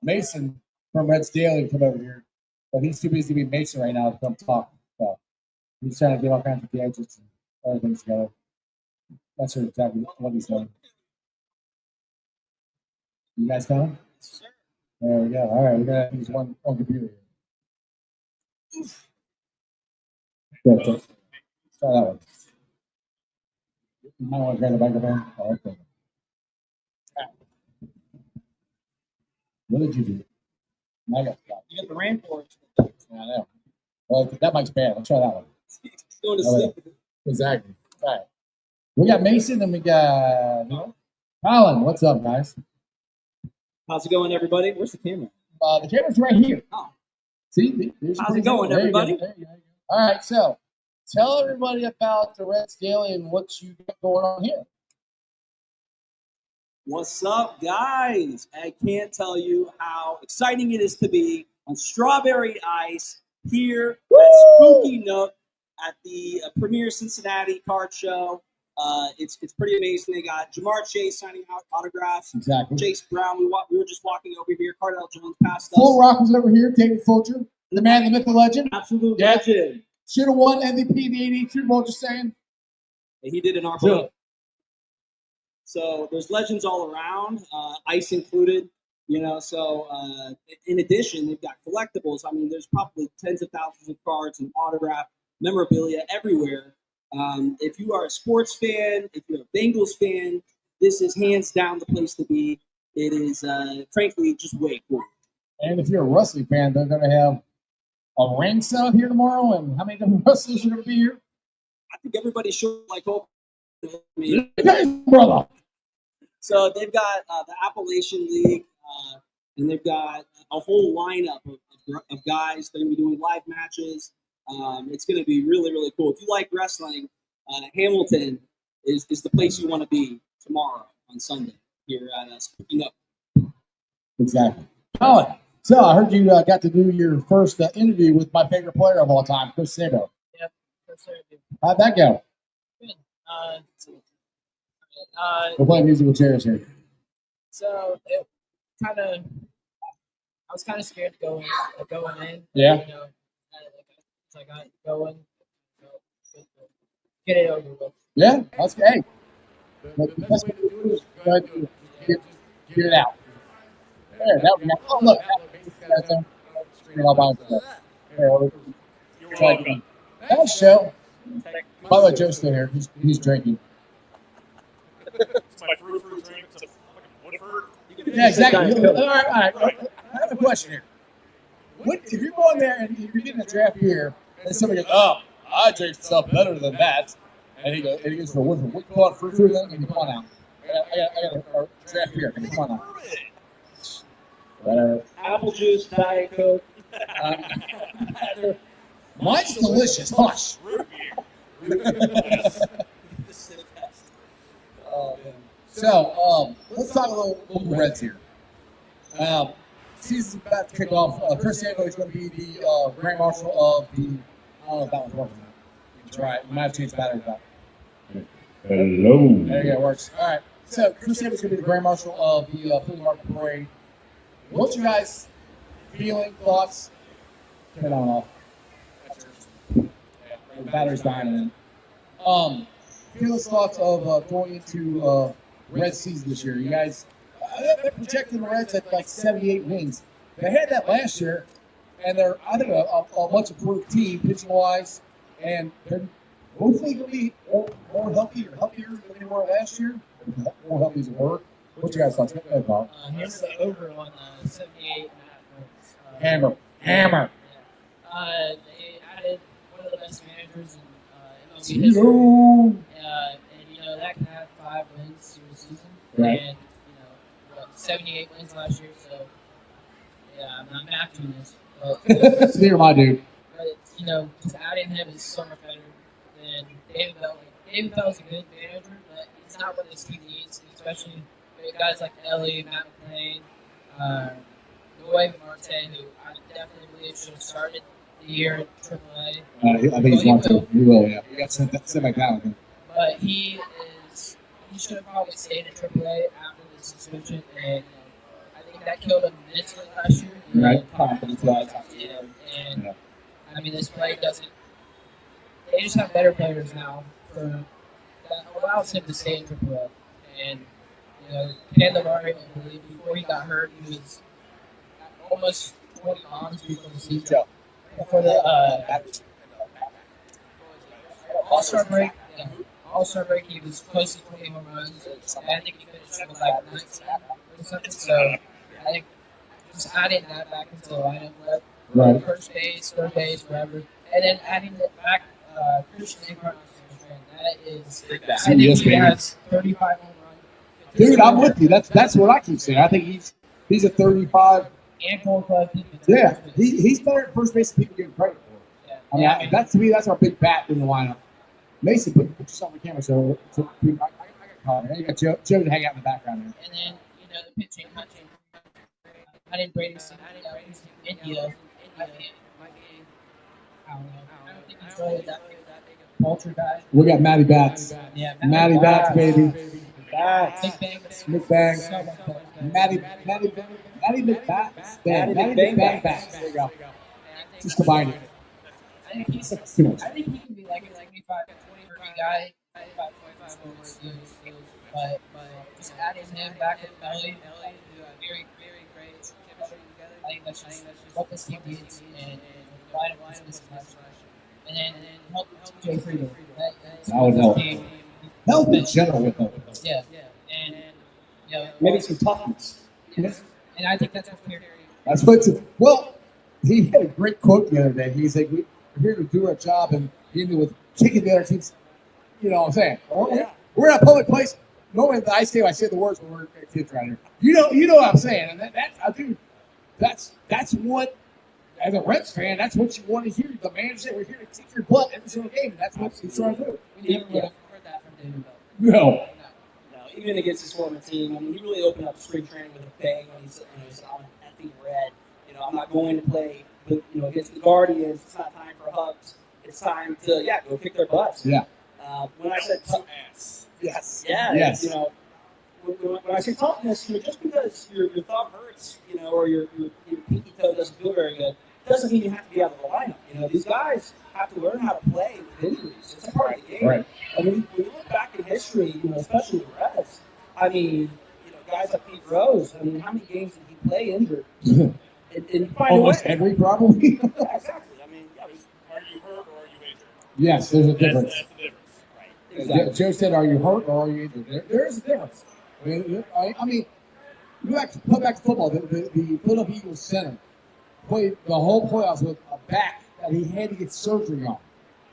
Mason from Reds Daily to come over here, but he's too busy to be Mason right now to come talk. So he's trying to get all kinds of gadgets and other things together. That's exactly what he's doing. You guys coming? There we go. All right, we're gonna use one computer here. Good, try that one. You might want to grab the microphone. Oh, okay. What did you do? I got You got the rainforest. I know. Well, that mic's bad. Let's try that one. Going to sleep. Exactly. All right. We got Mason and we got Colin. What's up, guys? How's it going, everybody? Where's the camera? The camera's right here. Oh. See? How's it going, everybody? There you go. All right. So tell everybody about the Reds Daily and what you got going on here. What's up, guys? I can't tell you how exciting it is to be on Strawberry Ice here at Spooky Nook at the Premier Cincinnati Card Show. It's pretty amazing. They got Jamar Chase signing out autographs. Exactly. Chase Brown. We were just walking over here. Cardell Jones passed us. Full Rock was over here. David Fulcher, the man, the myth, the legend. Absolute legend. Should have won MVP the 80 Super Bowl, just saying. And he did in our book. So there's legends all around, Ice included, So in addition, they've got collectibles. I mean, there's probably tens of thousands of cards and autograph memorabilia everywhere. If you are a sports fan, if you're a Bengals fan, this is hands down the place to be. It is, frankly, just way cool. And if you're a wrestling fan, they're going to have a ring set up here tomorrow. And how many different wrestlers are going to be here? I think everybody's sure like hope. Brother. So they've got the Appalachian League, and they've got a whole lineup of guys. They're going to be doing live matches. It's going to be really, really cool. If you like wrestling, Hamilton is the place you want to be tomorrow on Sunday here at Spooky Nook. Exactly. Colin, so I heard you got to do your first interview with my favorite player of all time, Chris Sabo. Yep, first interview. How'd that go? Good. We're playing musical chairs here. So it I was kind of scared going in. Yeah. I got going. Get it over with. Yeah, that's great. The best way to do it is try to get it out. There, that we got. Oh, look. That's him. All by himself. There, try again. That was show. By the way, Joe's still here. He's drinking. It's my fruit drink. It's a fucking Woodford. Yeah, exactly. All right. I have a question here. If you're going there and you're getting a draft beer, and somebody goes, "Oh, I drink stuff better than that," and he goes for a Woodford. What you call it, fruit thing? And come on out. I got a draft beer. Come on out. Whatever. Apple juice, Diet Coke. Mine's delicious. Hush. Root beer. So, let's talk a little Reds here. Season's about to kick off. Chris Sabo is going to be the Grand Marshal of the. I don't know if that was working. That's right. You might have changed batteries back. Hello. There you go. It works. All right. So, Chris Sabo is going to be the Grand Marshal of the Flea Market Parade. What's your guys' feeling, thoughts? Turn it on off. Yeah, the battery's dying. Feelings, thoughts of going into Reds season this year. You guys, they're projecting the Reds at like 78 wins. They had that last year, and they're, I think, a much improved team pitching wise, and they're hopefully going to be more healthier than they were last year. More healthy as it were. What's your guys' thoughts? Go ahead, Paul. Hammer the over on 78.5 wins. Hammer. Yeah. They added one of the best managers in MLB history. And that can have 5 wins through the season. Right. And 78 wins last year. So yeah, I'm not mathing this, but Neither my dude. but just adding him is so much better than David Bell. David Bell's a good manager, but he's not what this team needs, especially with guys like Ellie, Matt McClain, Noe Marte, who I definitely believe should have started the year in AAA. I think he's one too. He will, yeah. You got to sit back down with him. But he's he should have probably stayed in AAA after the suspension, and I think that killed him mentally last year. Right. Confidence-wise, and I mean, this play doesn't. They just have better players now that allows him to stay in AAA. And Caleb already, I believe, before he got hurt, he was almost 20 bombs before the season. Before the All-Star break, All-Star break, he was close to 20 home runs. And I think he finished with like 19 or something. So I think just adding that back into the lineup, Right. first base, third base, whatever, and then adding it back, Christian Incarnate, that is, I think Yes, he baby. has 35 home runs. Dude, I'm with you. That's what I keep saying. I think he's a 35. And Gold Glove. Yeah, he's better at first base than people give him credit for. Yeah. I mean, that to me, that's our big bat in the lineup. Mason, put yourself on the camera so I got caught. You got Joe to hang out in the background there. And then, the pitching. I didn't Brady India. I don't know. I don't think he's really that big culture guy. We got Matty Bats. Yeah, Matty Bats, baby. Big Bang. McBang. So much better. Matty McBats. Matty McBang Bats. There you go. Just combine it. I think he's. Too much. I think he can be like a 25, 20 guy. 25, 25 homers, but just adding him back in Belly, very great chemistry together. I think that's just what this team needs, and line up this mismatch. And then help TJ Freedom. That would help. Help in general with them. Yeah, and Maybe some toughness. yes. And I think that's what Perry. That's what's well. He had a great quote the other day. He's like, "We're here to do our job and dealing with kicking the other teams." You know what I'm saying? We're in a public place. Normally, I say the words when we're kids around here. You know what I'm saying? And that's what, as a Reds fan, that's what you want to hear. The man said, "We're here to kick your butt every single game." And that's what he's trying to do. We never would have heard that from David Bell. No. No, even against his former team, I mean, he really opened up spring training with a bang when he's on effing red. I'm not going to play, against the Guardians. It's not time for hugs. It's time to go kick their butts. Yeah. When I said Ass. Yes. yes, when I say toughness, just because your thumb hurts, or your pinky toe doesn't feel very good, doesn't mean you have to be out of the lineup. These guys have to learn how to play with injuries. It's a part of the game. Right. And when you look back in history, especially the Reds, I mean, guys like Pete Rose, I mean, how many games did he play injured? And you find Almost a way. every, probably. Yeah, exactly. I mean, Are you hurt or are you injured? Yes, there's a difference. That's the difference. right. Exactly. Joe said, "Are you hurt or are you injured?" There is a difference. I mean, go back to football. The Philadelphia Eagles center played the whole playoffs with a back that he had to get surgery on.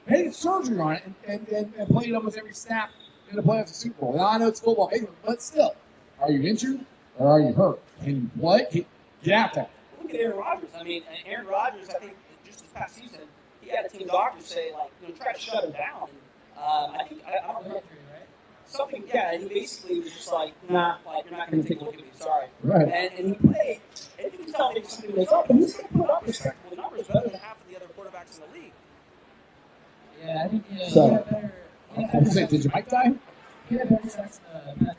He had to get surgery on it and played almost every snap in the playoffs of Super Bowl. Now I know it's football, but still, are you injured or are you hurt? Can you play? Get out there. Look at Aaron Rodgers. I mean, Aaron Rodgers, I think just this past season, he had a team doctor say, try to shut him down. And I think, I don't know, something, and he basically was just like, nah, you're not going to take a look at me, sorry. Right. And he played, and you can tell maybe something was up, and he's going to put up respectable numbers, better than half of the other quarterbacks in the league. Yeah, I think So, he had better. I was saying, did your mic die? He had better stats than Patrick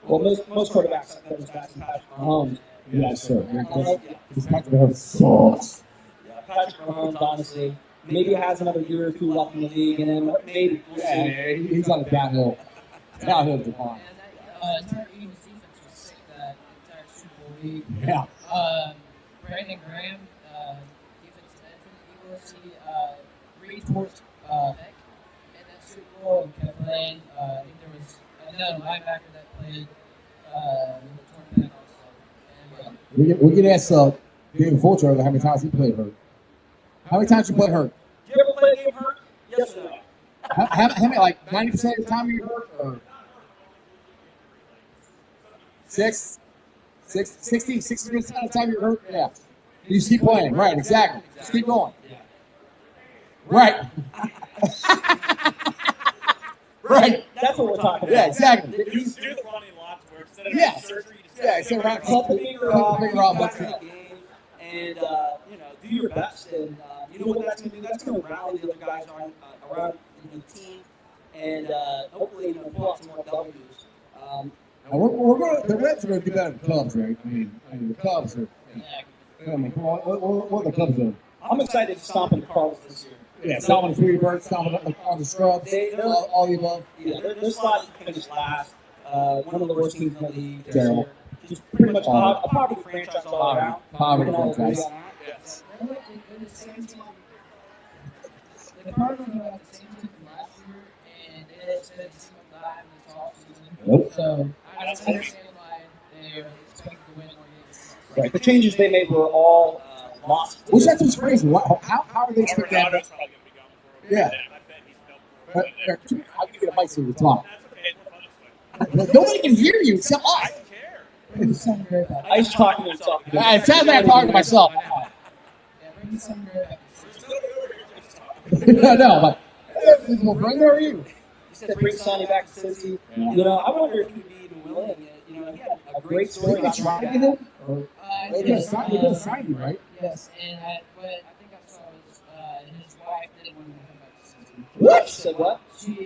Mahomes. Well, most quarterbacks have better stats than Patrick Mahomes. Yes, sir. His Patrick Mahomes sucks. Yeah, Patrick Mahomes, honestly, maybe has another year or two left in the league, and then maybe we'll see. Yeah, he's on a downhill decline. And entire Eagles defense was sick that entire Super Bowl week. Yeah. Brandon Graham, defensive end for the Eagles, he reinforced Beck in that Super Bowl and kept playing. I think there was another linebacker that played with the torn pec also. And, We can ask David Fulcher how many times he played hurt. How many times you play hurt? Did you ever play a game hurt? Yes or no? How many, like 90% of the time you hurt? Or 60% of the time you're hurt? Yeah. You just keep playing. Right, exactly. Just keep going. Right. Right. That's what we're talking about. Yeah, exactly. He's do the Ronnie Lott where instead of Yes. surgery, you just Yeah, so right. Cut the finger off, Figure out get what's back in the game, and do your best. And you know what that's going to do? That's going to rally the other guys around the team, and hopefully pull out some more W's. And the Reds are going to do better than the Cubs, right? I mean the Cubs are. I mean, what are the Cubs doing? I'm excited to stomp in the Cardinals this year. Yeah, stomping the Tweety Bird, stomping on the scrubs, all the above. Yeah, they're slotted to finish last. One of the worst teams in the league. This Terrible. year. Just pretty much a poverty franchise all around. Poverty We can all agree franchise. on that. Yes. The Cardinals are about the same team from last year, and they didn't spend a single dime this offseason. Nope. So I don't understand why they are expected to win more games. Right. The changes they made were all lost. Which that's what's crazy. How are they expect that? Arenado's probably going to be gone for a Yeah. bit. I bet he's done for a bit. I'll give you a mic so you can talk. That's okay. It's more fun this way. Nobody can hear you except I us. don't care. Ice talking to himself. It sounds like I'm talking to myself. Yeah, bring the sun back. I know, but where are you? You said bring Sonny back to Cincy. Yeah. I wonder if he would be even willing. He had a great story about trying to Rocket. get him? Or they Yes, did sign you, right? yes, and what I think I saw was his wife didn't want him to come back to Cincinnati. What? Said what? I think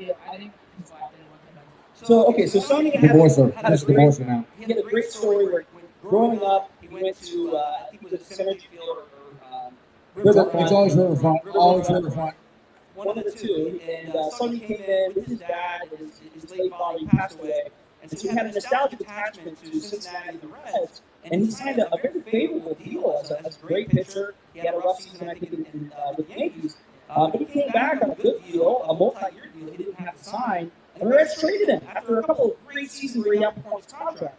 his wife didn't want him to come back. So Sonny Divorce now. he had a great story where growing up, he went to, I think it was a Synergy Field or It's always Riverfront. Always Riverfront. one of the two. And Sonny came in with his dad and his late father. He passed away. And so he had a nostalgic attachment to Cincinnati and the Reds. And he signed a very favorable deal as a great pitcher. He had a rough season, I think, with the Yankees. But he came back on a good deal, a multi-year deal he didn't have to sign. And the Reds traded him after a couple of great seasons where he outperformed his contract.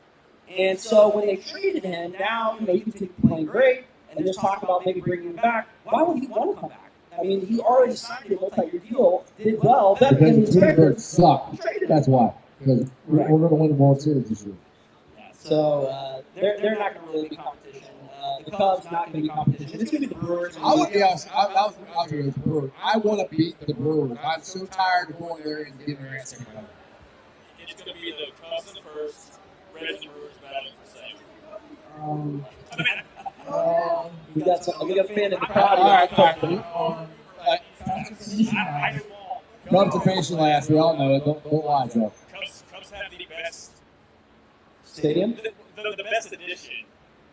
And so when they traded him, now he continued playing great. And there's talk about maybe bringing him back. Why would he want to come back? I mean, he already signed a multi-year deal, did well, better than Because his the Tweety record. Birds suck. That's why. Because we're going to win the World Series this year. So they're not going to really be competition. The Cubs not going to be competition. It's going to be the Brewers. I would be honest. I was out here with the Brewers. I want to beat the Brewers. I'm so tired of going there and getting their ass kicked. It's going to be the Cubs in the first, Reds and Brewers battling for second. We got a fan in the crowd. All right. I do all. Cubs are finishing last. We all know it. Don't lie, Joe. Cubs have the best Stadium. the best edition.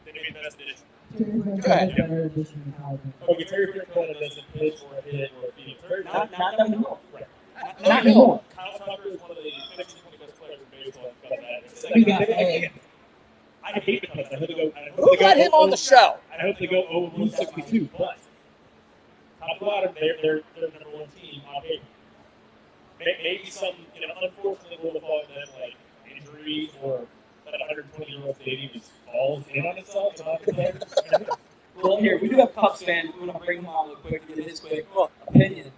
They made the best edition. Go ahead. Okay, Terry Francona doesn't pitch or hit or feed. Not anymore. Right. Not anymore. Kyle Tucker is one of the 15, 20 best players in baseball. We got A. I hate the Cubs. I hope they go. Who let him on the show? I hope they go over 162, but top to bottom, they're number one team on paper. Maybe some, unfortunately, will fall in them like injuries or that 120-year-old stadium just falls in on itself. Well, here we do have Cubs fans. We want to bring him on real quick to get his quick opinion.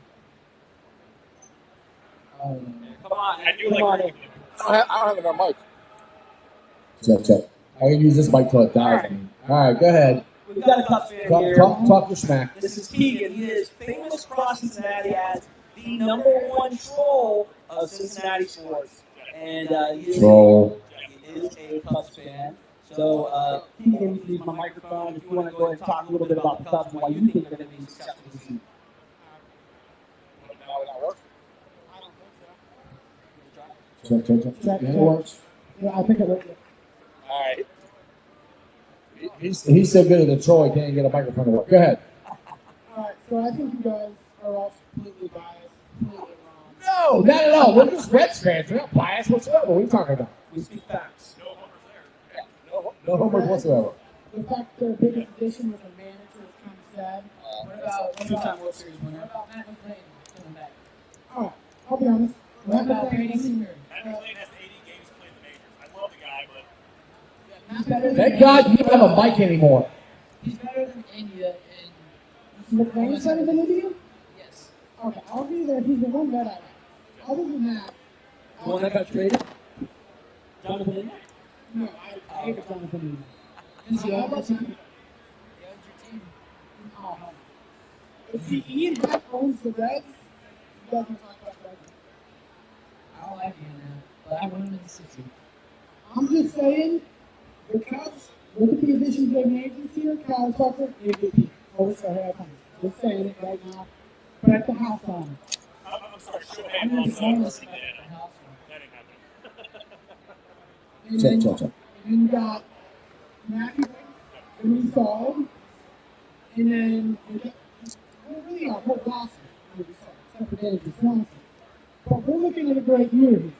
Come on, I do come on like. in. I don't have enough mic. Check. I can use this mic till it dies. All right, go ahead. We've got a Cubs fan here. Talk your smack. This is Keegan. He is famous across Cincinnati as the #1 troll of Cincinnati sports. And he is a Cubs fan. So, Keegan, you use my microphone. If you want to go ahead and talk a little bit about the Cubs and why you think they're going to be successful this season. Check. Yeah, it works. Yeah, I think it worked. All right. He's so good at the troll, he can't get a microphone to work. Go ahead. Alright, so I think you guys are all completely biased, completely wrong. No, not at all. We're just Reds fans. We're not biased whatsoever. What are you talking about? We speak facts. No homers there. No homework whatsoever. The fact their biggest addition was a manager is kind of sad. What about Two-time World Series what winner. about Matt McClain coming back? Alright, I'll be honest. What about Brady Singer? Matt McClain has 80 games played in the majors. I love the guy, but He's better than Thank God you don't have a mic anymore. He's better than India and McLean's better than India? yes. Okay, I'll be there. He's the one that I like. Other than that, The one that got traded? Jonathan India? no, I hate the Jonathan India. Because Yeah, he owns that's your it. team. He owns your team. Oh, hell no. If the Ian Happ owns the Reds, you guys can talk about that. I don't like him now, but I want him in the city. I'm just saying, the Cubs, look at the additions they made this year. Kyle Tucker, MVP. Over for half time. Just saying it right now. But at the halftime. I'm sorry, Shohei I'm gonna also. sign this Yeah, back at the house. that didn't happen. And Check, then, check, check. and then you got Matthew, gonna be solid. And then we got really our whole roster gonna be solid, except for Dennis Johnson. But we're looking at a great year here.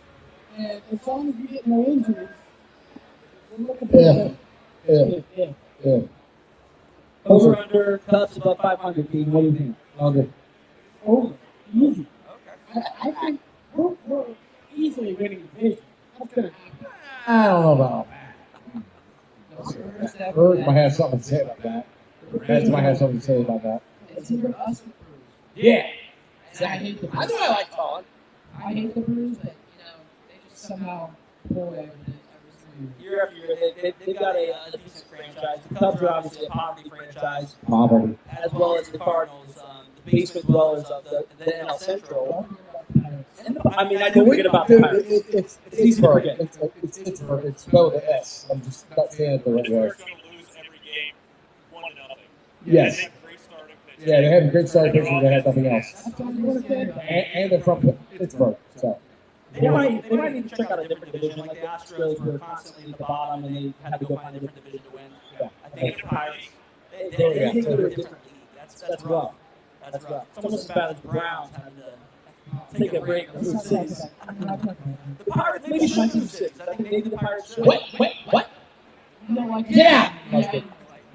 And as long as we get no injuries, we're looking for Yeah. Over under Cubs above 500. King. What do you think? Under. over. Easy. Okay. I think we're easily winning the division. That's gonna happen. I don't know about that. Bird might have something to say about that. Reds might have something to say about that. It's either us or the Brewers. Yeah. I hate the I Brewers. know I like Colin. I hate the Brewers, but they just somehow pull away with it every single year. Year after year, they've got a decent franchise. The Cubs are obviously a poverty franchise, Poverty. as well as the Cardinals, the basement dwellers of the NL Central. And I mean, I do forget about the Pirates. It's easy to forget. It's Pittsburgh. It's spelled with an S. I'm just not saying it the right way. Pittsburgh's going to lose every game 1-0. Yes. They have great starting pitching. Yeah, they have a great starting pitching. They have nothing else. That's what I'm gonna say. And they're from Pittsburgh. So. They might need to check out a different division. Like the Astros were constantly at the bottom, and they had to go find a different division to win. Yeah. I think the Pirates, they Yeah. think they're a different league. That's rough. That's rough. It's almost as bad as Browns having to take a break from Blue Cities. The Pirates maybe should do six. I think maybe the Pirates should. What? You know, like, Yeah.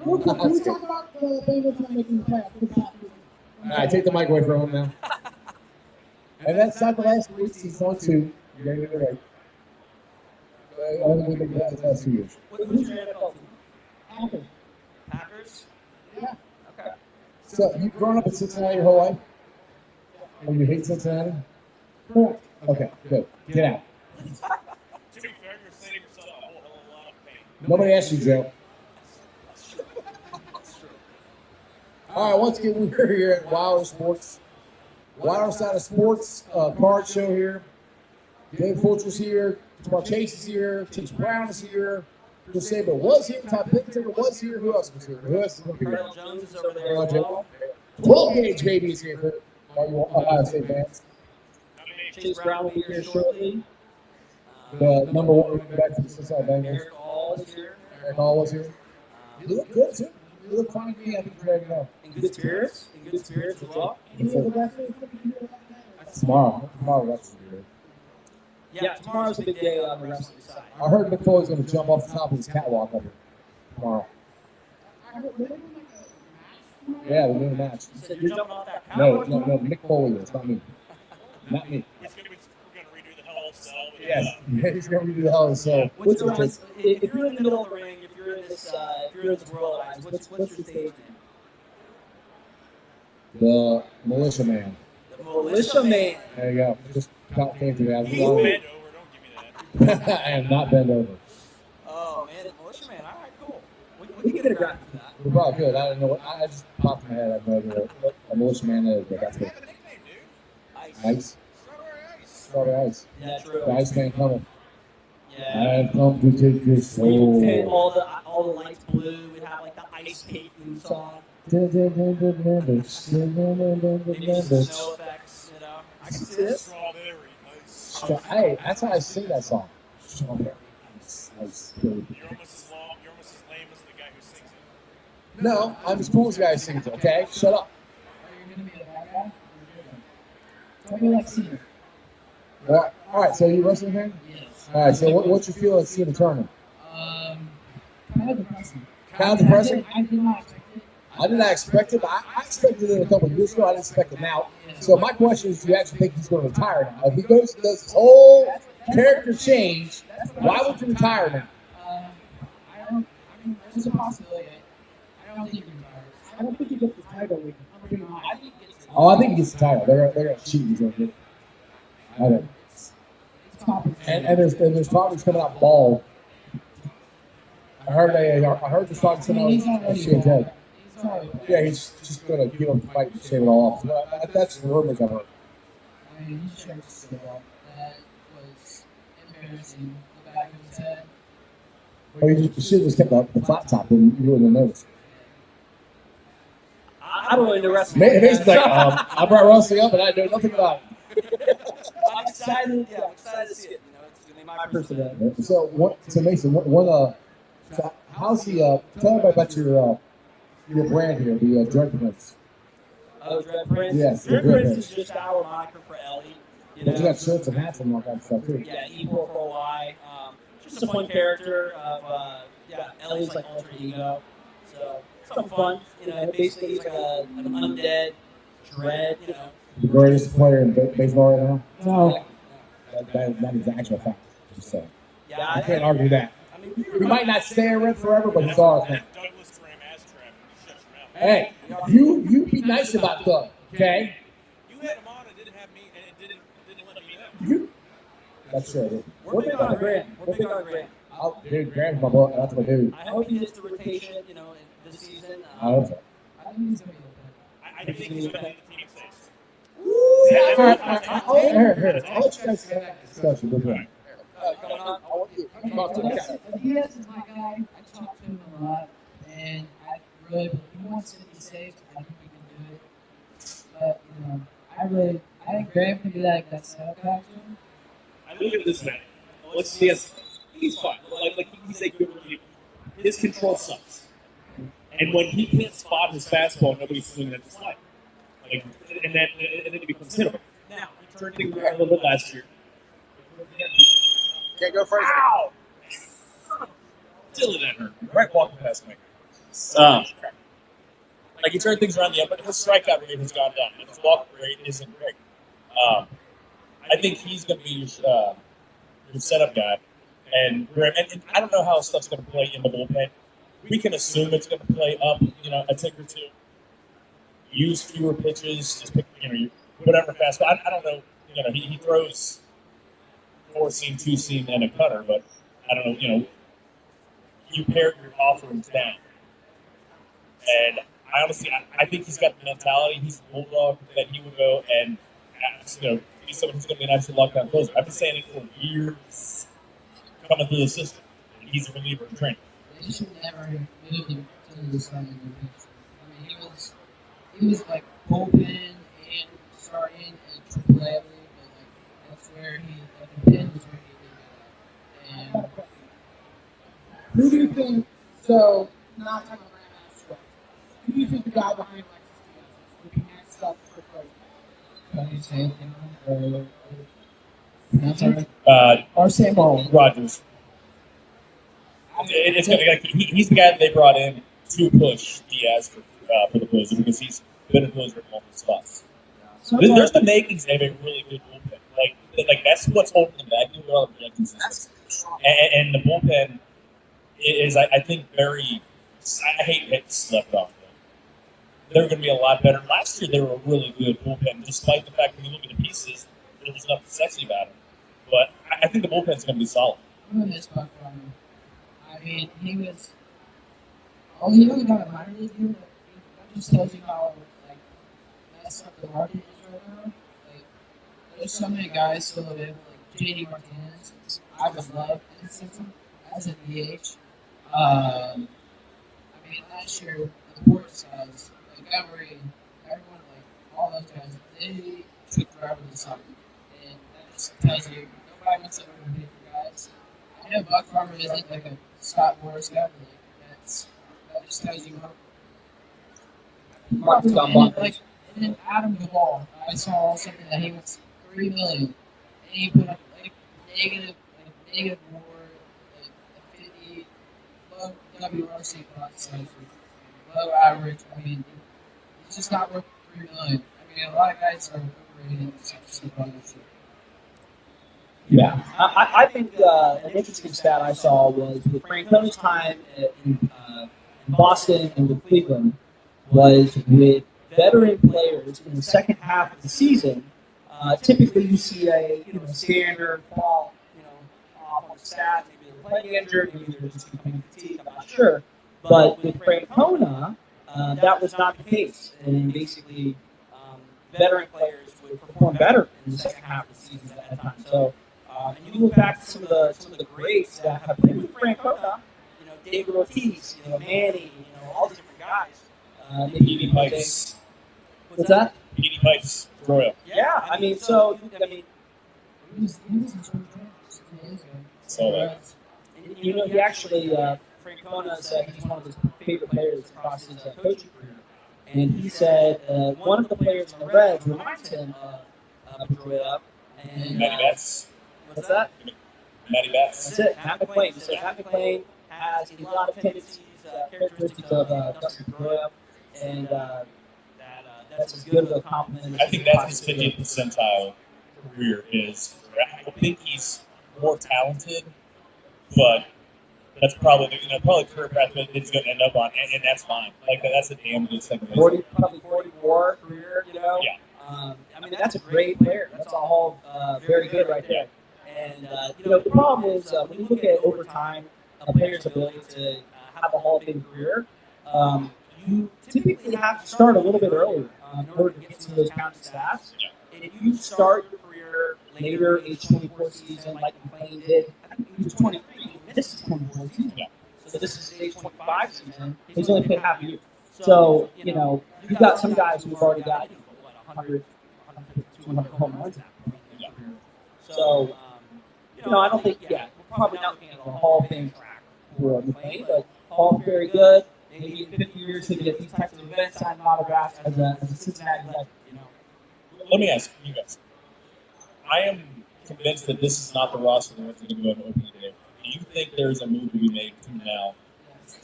Real quick, can we talk about the Bengals not making the playoffs? All right, take the mic away from him now. And that's not the last week. He's on 2. You're going to get it right. Only the last 2 years. Who's your NFL team? Packers. Packers? Yeah. Okay. So you've grown up in Cincinnati your whole life? And you hate Cincinnati? Correct. Okay, good. Get out. To be fair, you're setting yourself a whole lot of pain. Nobody asked you, Joe. All right, once again, we're here at Wilder Sports. Wilder Side of Sports card show here. Dave Fulcher's here. Jamar Chase is here. Chase Brown is here. Chris Saber was here. Todd Pickett was here. Who else was here? Who else is going to be here? Colonel Jones is over there as well. 12 gauge baby is here for all you Ohio State fans. Chase Brown will be here shortly. The number 1 running back for the Cincinnati Bengals. Eric Hall is here. Eric Hall was here. You look good, too. You look fine to me. I think you're ready to go. In good spirits. In good spirits as well. Any of the wrestlers looking to do that? Tomorrow that's good. Yeah, tomorrow's a big day on the wrestling side. I heard Mick Foley's going to jump off the top of his catwalk up here tomorrow. I heard they're doing like a match. Yeah, they're doing a match. You said you're jumping off that couch? No, Mick Foley is, not me. Not me. We're going to redo the Hell in a Cell. Yes, he's going to redo the hell of a cell. What's your if you're in the middle of the ring, if you're in this world, what's your stage name? The Militia Man. The Militia Man. There you go. Just came to that. He's bent over. Don't give me that. I am not bent over. Oh man, the Militia Man. All right, cool. We can get a graphic for that. We're probably good. I don't know what. I just popped in my head. I have no idea what a Militia Man is, but that's You good. have a nickname, dude. Ice. Strawberry Ice. Yeah, true. The Iceman coming. I Yeah. have come to take your We soul. would paint all the lights blue. We'd have like the ice skating song. Maybe some snow effects. I can see this. Strawberry Ice. Hey, that's how I sing that song. Strawberry Ice. You're almost as lame as the guy who sings it. No, I'm as cool as the guy who sings it, okay? Shut up. Are you gonna be a bad guy? Tell me like Cena. All right, so you wrestling fan? Yes. All right, so what's your feeling of seeing the tournament? Kind of depressing. Kind of depressing? I did not expect it. I did not expect it, but I expected it a couple of years ago. I didn't expect it now. So my question is, do you actually think he's going to retire now? If he goes and does his whole character change, why would you retire now? I mean, there's a possibility. I don't think he retires. I don't think he gets the title. I'm being honest. I think he gets it. Oh, I think he gets the title. They're going to cheat. He's going to get it. I think. It's top. And there's talk he's coming out bald. I heard there's talk coming out He's not with ready shaved for head. that. He's not ready for that. Yeah, he's just going to give him a fight and shave it all off. So that's the rumors I've heard. I mean, he should just give up. That was embarrassing. The back of his head. Or you should have just kept the flat top and you wouldn't have noticed. I don't really know wrestling. Mason's like, I brought wrestling up and I know nothing about it. I'm excited. Yeah, I'm excited to see it. You know, it's gonna be my first event. So Mason, so how's the? Tell me about your brand here, the Dread Prince. Oh, Dread Prince. Yes, the Dread Dread Prince Prince. is just our moniker for Ellie. But you got shirts and hats and all kinds of stuff too. Yeah, E44Y. Just a fun character of Ellie's like alter ego. So something fun. You know, basically he's like an undead Dread. You know. The greatest player in baseball right now. No. That is the actual fact. Just saying. Yeah, I can't argue that. I mean, We might not stay in red forever, but he's ours. Man. Douglas Graham ass trap. You shut your mouth. Hey, you be nice about Doug, okay? You had him on and didn't have me and didn't let me know. You. That's true. we're big on Grant. We're big on Grant. Dude, Graham's my boy. That's my dude. I hope he hits the rotation. You know, in this season. I hope so. I think he's gonna be I think he's going to lead the team safe. Here. I'll let you guys have that discussion. Go ahead. He is my guy. I talk to him a lot, and I really, if he wants to be safe, I think he can do it. But you know, I think Graham can be that setup guy to him. I look at this man. Let's see. He's fine. Like he's a good reliever. His control sucks. And when he can't spot his fastball, nobody's swinging at the slide. Like, and then it becomes hittable. Now, he turned things around a little bit last year. Can't go first. Ow! Still that hurt. Right walking past me. Like he turned things around but his strikeout rate has gone down. And his walk rate isn't great. I think he's going to be your setup guy. And I don't know how stuff's going to play in the bullpen. We can assume it's going to play up, a tick or two. Use fewer pitches, just pick, whatever fastball. I don't know. He throws 4-seam, 2-seam, and a cutter, but I don't know. You pare your offerings down. And I honestly, I think he's got the mentality. He's the bulldog that he would go and, be someone who's going to be an absolute lockdown closer. I've been saying it for years coming through the system. He's a reliever in training. They should never have moved him to the starting pitcher. I mean, he was like bullpen and starting and AAA league, but like that's where the pen was where he did that. And Who do you think? So not talking about Grandmaster. Who do you think the guy behind Lexus Diaz would be next up for Cody? Cody Santana or Sam Owen. Rogers. It's gonna be he's the guy that they brought in to push Diaz for the closer because he's been a closer at multiple spots. There's the makings of a really good bullpen. Like that's what's holding them back. All the projections and the bullpen is, I think, very. I hate hits left off. They're going to be a lot better. Last year they were a really good bullpen, despite the fact when you look at the pieces, there was nothing sexy about them. But I think the bullpen's going to be solid. I'm going to miss Buck Farmer. I mean, he only got a minor league here, but that just tells you how messed up the market is right now. Like, there's so many guys still available, like JD Martinez. I would love in the system as a DH. I mean, last year the Boris guys, like everyone, all those guys, they took forever to sign, and that just tells you nobody wants to overpay for guys. I know Buck Farmer isn't like a Scott Boris guy, but that just tells you how. Mark's gone bonkers. And then Adam Duvall, I saw something that he was $3 million, and he put up negative WAR, a 50 low WRC class, low average. I mean, it's just not worth $3 million. I mean, a lot of guys are overrated on this shit. Yeah, I think an interesting stat I saw was with Francona's time in Boston and with Cleveland was with veteran players in the second half of the season. Typically, you see a standard fall, off on the stats. Maybe they're playing injured, maybe they're just becoming fatigued. I'm not sure. But with Francona, that was not the case, and basically, veteran players would perform better in the second half of the season at that time. So. And you look back to some of the greats that have played with Francona, David Ortiz, Manny, all these different guys. Maybe Pipes. What's that? Petey Pipes, Royal. Yeah, I mean, so He was in Spurs just 2 days ago. So that. you know, he actually Francona said he's one of his favorite players across his coaching career, and he said one of the players on the Reds reminds him of Pedroia. And Matty Betts. what's that? Matty Betts. That's it. Matt McClain. He said Matt McClain has a lot of tendencies, characteristics of Dustin Pedroia, and that's as good of a compliment. I think that's his 50th percentile career is. I think he's more talented, but that's probably career path that he's going to end up on, and that's fine. Like that's a damn good second. 40 more career, you know. Yeah. I mean, that's a great player. That's all very good right there. And you know, the problem is when you look at over time, a player's ability to have a Hall of Fame career, you typically have to start a little bit earlier in order to get some of those counting stats. And if you start your career later, age 24 season, like McClain did, I think he was 23. He missed his 24 season. So this is his age 25 season. He's only played half a year. So, you know, you've got some guys who've already got 100, 200 home runs. So, you know, I don't think, we're probably not looking at a Hall of Fame track for McClain, but Hall very good. Maybe in 50 years he'll get these types of events, sign autographs as a Cincinnati legend, you know. Let me ask you guys. I am convinced that this is not the roster that we're going to go to opening day. Do you think there's a move to be made between now?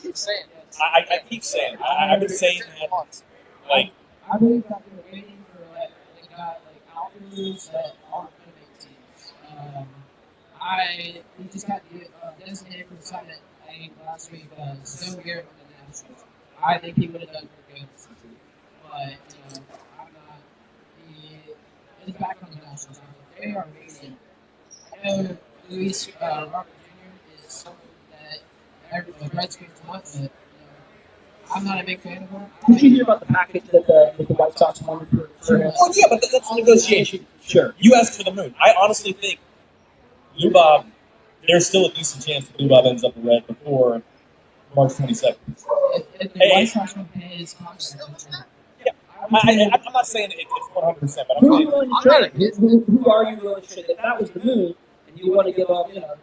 Keep saying I keep saying. I've been saying that. Like, I believe that they're waiting for they got outfielders that aren't going to make teams. We just got designated for the summit last week. Stone Garrett on the Nationals. I think he would have done pretty good this season, but you know, I'm not. He is back on the Nationals. They are amazing. I know Luis Robert Jr. is someone that the Redskins want, but I'm not a big fan of him. Did you hear about the package that the White Sox wanted for him? oh yeah, but that's negotiation. Sure. You asked for the moon. I honestly think Lou Bob. There's still a decent chance that Lou Bob ends up a Red before March 22nd. If the White Sox would pay his contract, I'm not saying it's 100%, but I'm Who are saying you willing to trade? Who are you willing to trade? If that was the moon, and you want to give up, you know,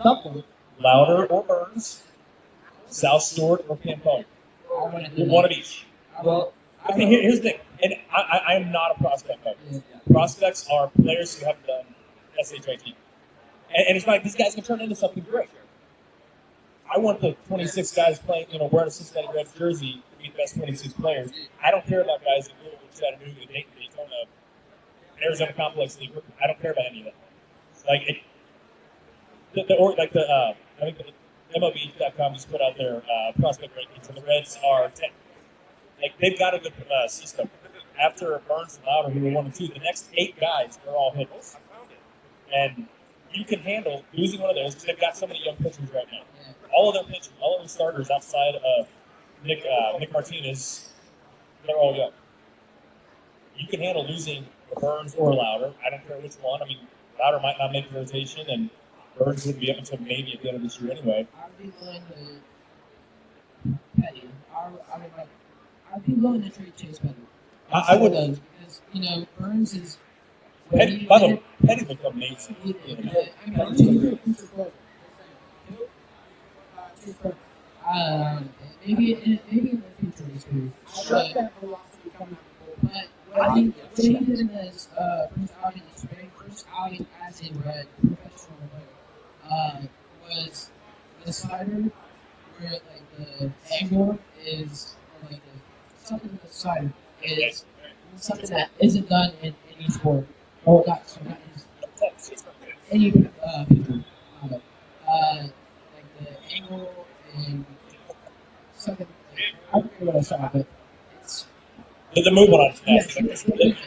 something. Louder or Burns, South Stewart or Campone. One of each. Well, I mean, here's the thing, and I am not a prospect coach. Prospects are players who have done SHIT. And it's like these guys can turn into something great. I want the 26 guys playing, you know, wearing a Cincinnati Reds jersey to be the best 26 players. I don't care about guys in Louisville, Chattanooga, Daytona, Arizona Complex League. I don't care about any of that. Like I think the MLB.com just put out their prospect rankings, and the Reds are 10. Like they've got a good system. After Burns and Louder, who were 1 and 2, the next 8 guys are all hitters, and you can handle losing one of those because they've got so many young pitchers right now. All of their pitchers, all of their starters outside of Nick Martinez, they're all young. You can handle losing Burns or Louder. I don't care which one. I mean, Louder might not make the rotation, and Burns wouldn't be up until maybe at the end of this year anyway. I'd be willing to trade Chase Petty. I would. Because, you know, Burns is. Petty looked amazing. Maybe in the future he's good. But what I think what he did in his first outing, his very first outing as a Red professional Red, was the slider where like the angle is or like something with the slider is something that isn't done in any sport. Or not any picture. Like the angle and something. I don't know what I saw, but it's. The movement on his neck.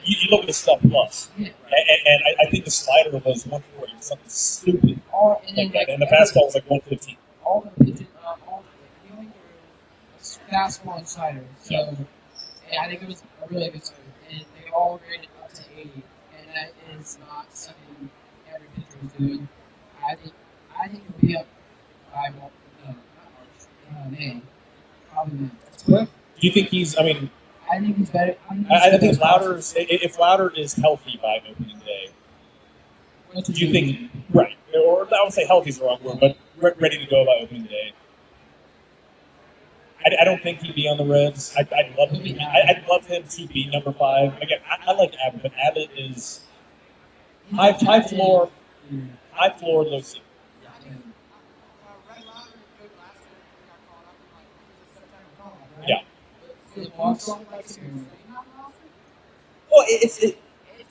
You look at the stuff plus. Yeah. And I think the slider was 140, something stupid. And the fastball was like 115. All the pitches, he only threw fastball and slider. So, yeah, I think it was a really good slider. And they all rated up to 80. And that is not something every pitcher is doing. I think he'll be up by May. Probably May. Do you think he's? I mean, I think he's better. I think Louder's if Louder is healthy by opening day. What Do you think right? Or I would say healthy is the wrong word, but ready to go by opening day. I don't think he'd be on the Reds. I'd love him. I'd love him to be number 5. Again, I like Abbott, but Abbott is high floor, low ceiling. Yeah. Well,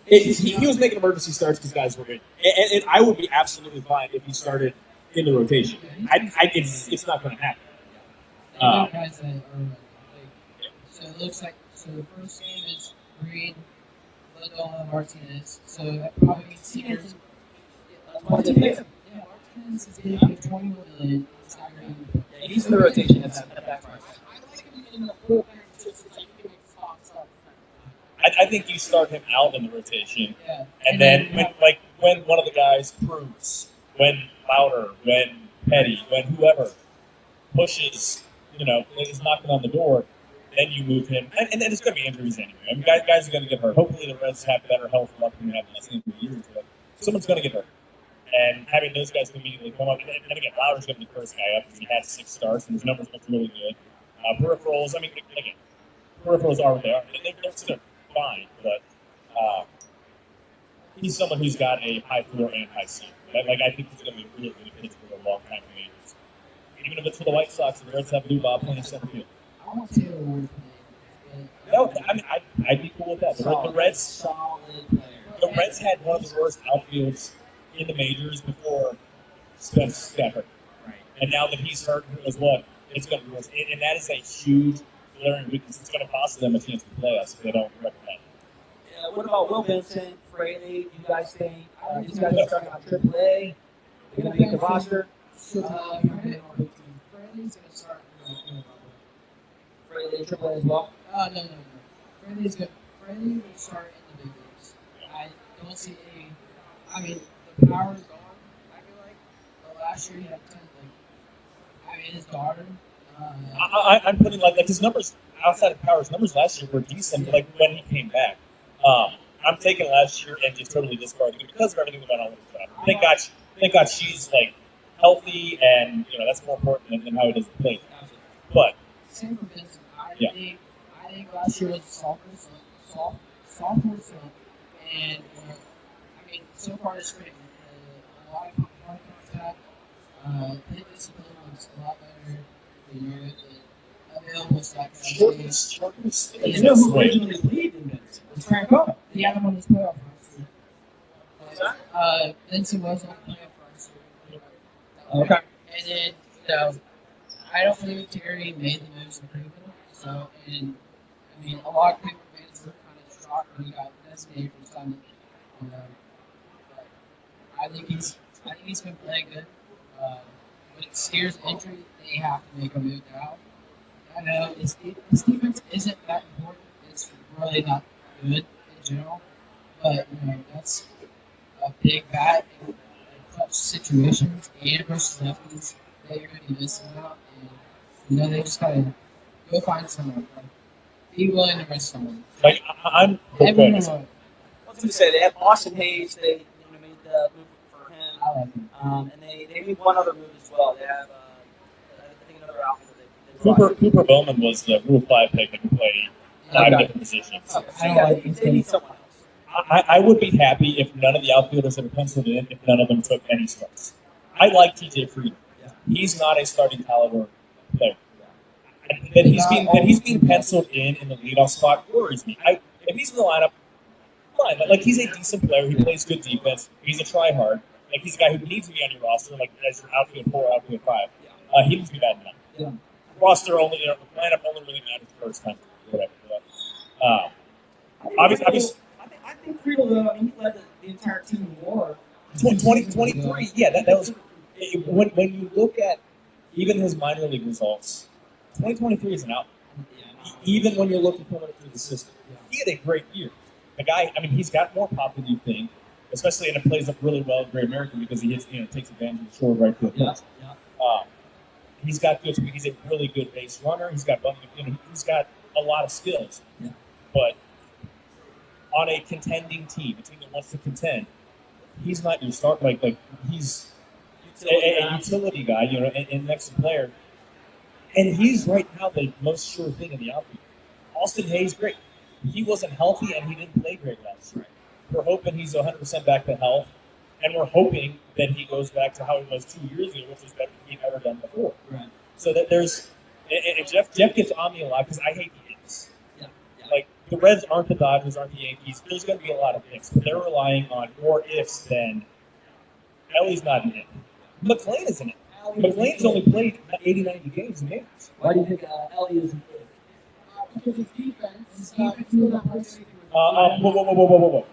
he was making emergency starts because guys were good, and I would be absolutely fine if he started in the rotation. It's not going to happen. Guys that are so it looks like the first game is Reed, Lodell, and Martinez. So that probably means Cedars. Martinez is getting paid $21 million. He's in the rotation at that point. I think you start him out in the rotation, Yeah. and then when one of the guys proves, when Louder, when Petty, when whoever pushes, is knocking on the door, then you move him, and then it's going to be injuries anyway. I mean, guys are going to get hurt. Hopefully, the Reds have better health luck than they have in the last few years, but someone's going to get hurt. And having those guys immediately come up, and again, Louder's going to be the first guy up because he had 6 starts, and his numbers look really good. Peripherals, I mean, again, peripherals are what they are. They're still fine, but he's someone who's got a high floor and high ceiling. I think he's going to be really, really pitched for a long time for the Angels. Even if it's for the White Sox, the Reds have Blue Bob playing center field. I want Taylor Ward to No, I mean, I'd be cool with that. The Reds had one of the worst outfields in the majors before Spence got hurt. Right. And now that he's hurt, who knows what, it's going to be worse. And that is a huge glaring weakness. It's going to cost them a chance to play us if they don't recognize it. What about Will Vincent, Fraley? Do you guys think these guys are starting on AAA? They're going to make the roster? Fraley's going to start. Fraley in AAA as well? No. Fraley will start in the big leagues. I don't see any. I mean, the power's gone, I feel like. But last year he had his daughter. I'm putting like his numbers outside of Power's numbers last year were decent, when he came back. I'm taking last year and just totally discarding it because of everything that went on with his daughter. Thank God she's healthy, and that's more important than how he does the play. But same for Vincent. I think last year was sophomore slump, and I mean so far this spring, a lot of hard contact. Hit discipline was a lot better. The available stuff. shortness. You know who originally played in Vincent? It's Franco. He had him on his playoff roster. Vincent was on the playoff roster. Okay. And then, I don't believe Terry made the moves in Cleveland. So, and I mean, a lot of people fans were kind of shocked when he got designated for Sunday. But I think he's been playing good. With Steers' injury, they have to make a move now. I know his defense isn't that important. It's really not good in general. But, that's a big bat in clutch situations and versus lefties that you're going to be missing out. And, they just got to go find someone. Be willing to risk someone. I'm Everyone I was going to say, they have Austin Hayes. They made the move for him. I like him. And they made one other move as well. They have, I think, another outfielder. Cooper Bowman was the Rule 5 pick that could play 5 different positions. They need someone else. I would be happy if none of the outfielders that are penciled in, if none of them took any starts. I like TJ Frieden. He's not a starting caliber player. That he's being penciled in the leadoff spot worries me. If he's in the lineup, fine. He's a decent player. He plays good defense. He's a try-hard. He's a guy who needs to be on your roster, as your outfield 4, outfield 5. He needs to be bad enough. Yeah. Roster only, lineup only really matters the first time. Whatever. Obviously, I think Friedel, though, he led the entire team in WAR. 2023, yeah, that was when you look at even his minor league results. 2023 is an out. Even when you're looking for it through the system, he had a great year. The guy, he's got more pop than you think, especially and it plays up really well at Great American because he hits, takes advantage of the short right field pitch. He's got good speed. He's a really good base runner. He's got a lot of skills. Yeah. But on a contending team, a team that wants to contend, he's not your start. Like he's a utility guy, you know, and next player. And he's right now the most sure thing in the outfield. Austin Hayes, great. He wasn't healthy and he didn't play great last year. We're hoping he's 100% back to health, and we're hoping that he goes back to how he was 2 years ago, which is better than he'd ever done before. Right. So that there's, and Jeff gets on me a lot because I hate the ifs. Yeah. Like the Reds aren't the Dodgers, aren't the Yankees. There's going to be a lot of ifs, but they're relying on more ifs than Ellie's not an if. McLean is an if. McLean's only played 80, 90 games in games. Why do you think Ellie is? Because his defense really not playing Whoa.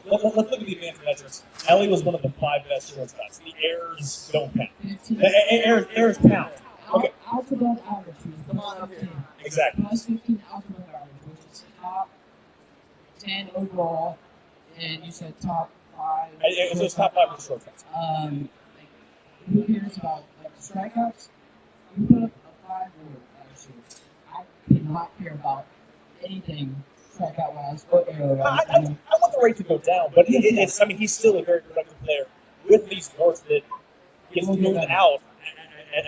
Let's look at the advanced metrics. Ellie was one of the 5 best shortstops. The errors don't count. Errors count. Okay. Out above average. Come on up here. Exactly. Plus 15 out above average, which is top 10 overall. And you said top 5. It was top 5 for shortstops. Like, who cares about like strikeouts? You put up a 5 wood last year. I cannot care about anything strikeout wise or error wise. I want the rate to go down, but it's. I mean, he's still a very productive player with these dwarfs that gets moved out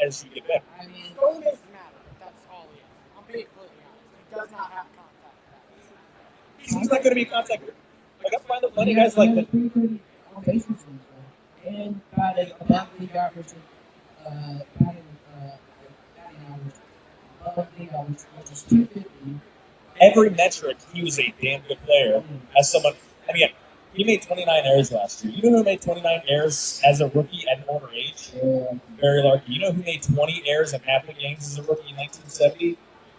as you get better. I mean, Phone doesn't matter. That's all he is. I'm being completely honest. He does not have contact. He's not going to be a contact hitter. Like, I'm fine with plenty of guys like that. pretty good on base percentage though, and batted above league average, batting average above league average, which is 250. Every metric, he was a damn good player. As someone, I mean, he made 29 errors last year. You know who made 29 errors as a rookie at an older age? Barry Larkin. You know who made 20 errors in half the games as a rookie in 1970?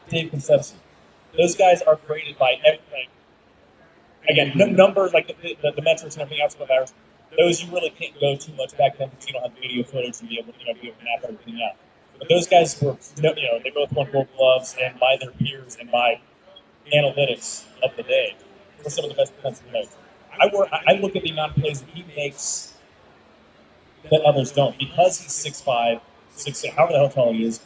Dave Concepcion. Those guys are created by everything. Again, numbers like the metrics and everything else above average. Those you really can't go too much back then because you don't have video footage to be able to map everything out. But those guys were, they both won Gold Gloves, and by their peers and by analytics of the day, were some of the best defensive players. I look at the amount of plays that he makes that others don't because he's 6'5", 6'6", however the hell tall he is,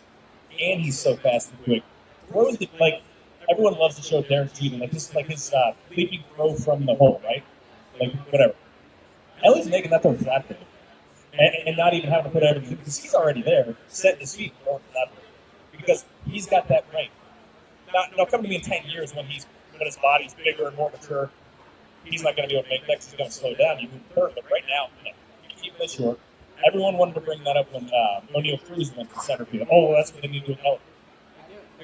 and he's so fast and quick. Throws the, like everyone loves to show Derek Jeter like his leaping throw from the hole, right? Like whatever. Ellie's making that throw flat there, and not even having to put everything because he's already there, setting his feet, throwing flat there, because he's got that range. Now, come to me in 10 years when his body's bigger and more mature, he's not going to be able to make that because he's going to slow down. You move third, but right now, you keep this short. Everyone wanted to bring that up when O'Neal Cruz went to center field. Oh, that's what they need to do with Ellie.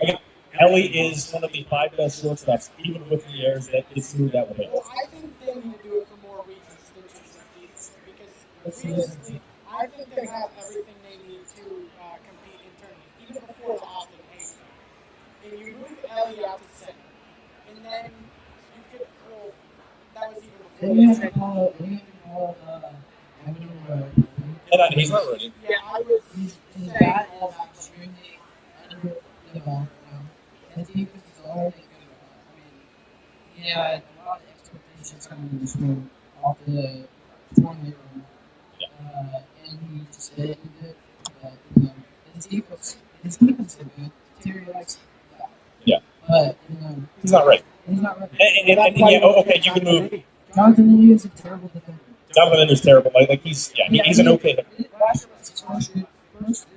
Again, Ellie is one of the 5 best shortstops, even with the errors that is smooth out with it. Well, I think they need to do it for more reasons than just the defense, because realistically, I think they have everything they need to compete internally, even before the Austin Hayes thing. And you move Ellie out to center, and then you could, well, that was even They before. have to call And he's not ready. Yeah, I was his saying bat all is that. extremely under the ball. His defense is already good. I mean, he had a lot of expectations coming in this room off the tournament room. And he just did it. But, his defense is good. Terry likes that. Yeah. But, He's not right. he's not ready. And yeah, okay, you can move. Jonathan Lee is a terrible defender. Donovan is terrible. Like he's an okay hitter. Last year was his first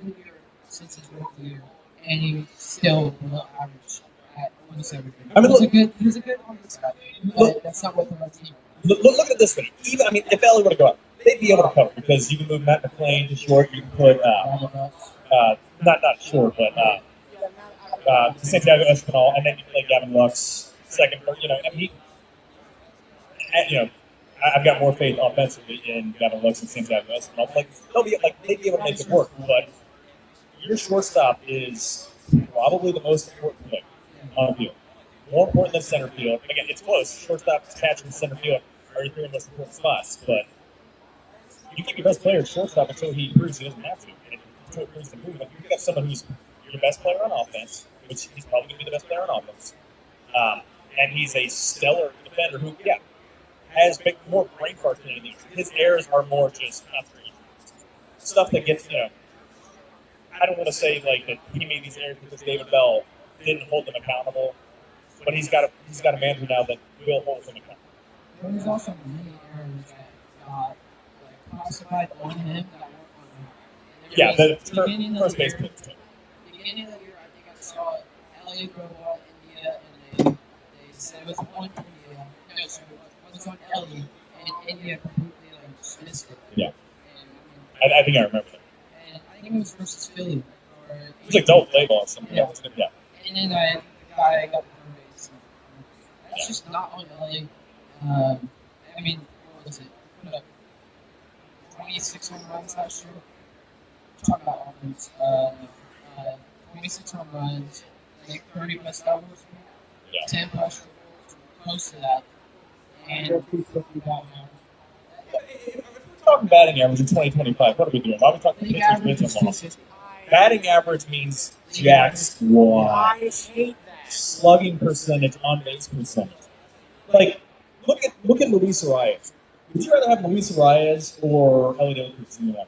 good year since his rookie year, and he was still below average at almost everything. I mean, He was a good offensive guy, but that's not what the right team. Look at it this way. Even if Ellie were to go out, they'd be able to cover because you can move Matt McLean to short. You can put not short, but Santiago Espinal, and then you play Gavin Lux second. I've got more faith offensively in Gavin Lux and Santiago Espinal. They'd be able to make it work, but your shortstop is probably the most important thing on the field. More important than center field. Again, it's close. Shortstop, catcher, and center field are your 3 most important spots. But you keep your best player at shortstop until he proves he doesn't have to. And until he proves to move. If you've got someone who's your best player on offense, which he's probably going to be the best player on offense, and he's a stellar defender who, has more brain fart than anything. His errors are more just stuff that gets, I don't want to say that he made these errors because David Bell didn't hold them accountable. but he's got a manager now that will hold him accountable. There's also many errors that got classified on him that weren't on him. Yeah, the beginning first of the base year, pitch. beginning of the year, I think I saw LA throw ball in India, and they said it was on India. No, sorry, it was on LA, and India completely dismissed it. Yeah. And, I think I remember that. And I think it was versus Philly. Or it was like double play ball or something. Yeah. Yeah. And then the guy got the third base. That's just not on LA. I mean, what was it? Put up 26 home runs last year. Talk about offense. 26 home runs, like 30 plus doubles, 10 plus triples, close to that. And 250 batting average. Talking batting average in 2025. What are we doing? Why are we talking pitchers, pitching long? Batting average means jack squat. I hate that. Slugging percentage, on base percentage. Like, look at Luis Arias. Would you rather have Luis Arias or Elliot Cruz in the lineup?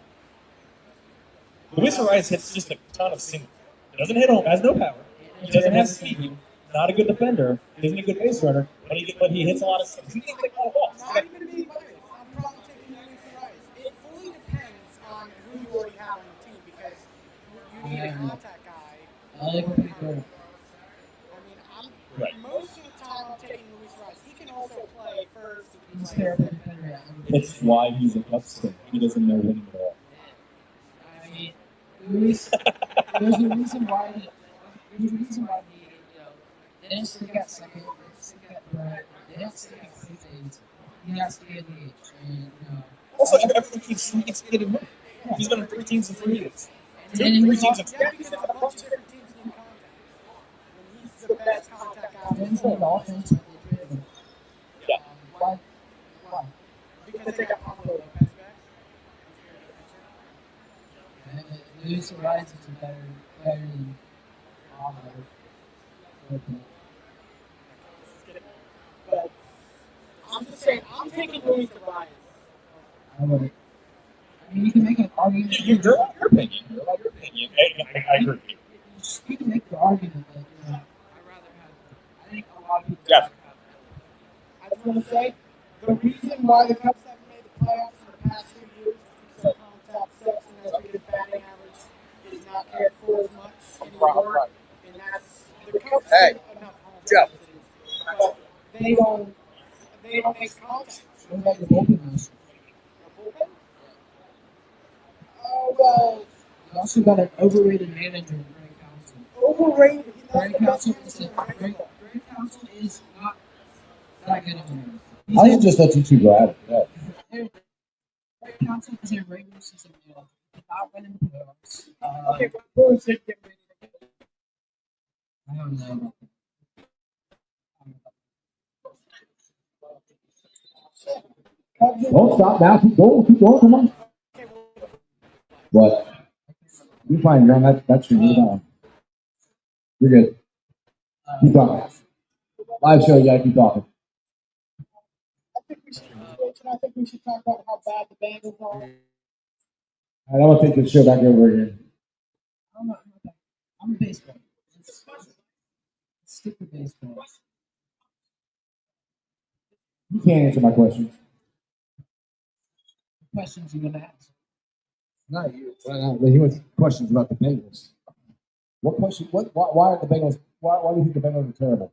Luis Arias hits just a ton of singles. He doesn't hit home, has no power. He doesn't have speed. Not a good defender. Isn't a good base runner. But he hits a lot of singles. He can take a lot of balls. Not even being biased. I'm probably taking Luis Arias. It fully depends on who you already have on your team because you need a contact guy. I like what people. I mean, most of the time I'm taking Luis Arias. He can also play first. He's terrible defender. It's why he's a Cubs. He doesn't know winning at all. I mean, there's a reason why he, Dennis still got second, still got third, Dennis still got first base. He has to get the DH. And, Also, everyone keeps getting hurt. He's been on 3 teams in 3 years. and then Three he's teams also in Yeah, because a bunch of different teams need contact. And he's the best contact guy. Dennis on the offense. Yeah. Why? Because they got Pablo Lopez back. Luis Arias is better than Pablo. But I'm just saying, I'm taking Luis Arias. I mean, you can make an argument. Your opinion. I agree. You can make the argument that I'd rather have. I think a lot of people. Yeah. I just want to say, the reason why the Cubs haven't made the playoffs in the past 2 years is because contact sucks and that's because batting average is not cared for as much anymore. And that's the Cubs Hey, have enough home Joe. runs as it is. But they don't make contact. What about the bullpen list? Oh well, You also got an overrated manager in Greg Council. overrated. Greg Council is not that good of a manager. I should just let you two go at it. Yeah. Greg Council is a regular season manager. Not winning the playoffs. Okay, but who's it get ready to go? I don't know. Don't stop now. Keep going. Come on. What? You're fine. You're on that's your time. You're good. Keep talking. Live show. You gotta keep talking. I think we should switch, and I think we should talk about how bad the Bengals are. All right, I'm gonna take this show back over again. I'm a baseball. Let's stick with baseball. You can't answer my questions. Questions you want to ask? Not you. He wants questions about the Bengals. What question? Why are the Bengals? Why do you think the Bengals are terrible?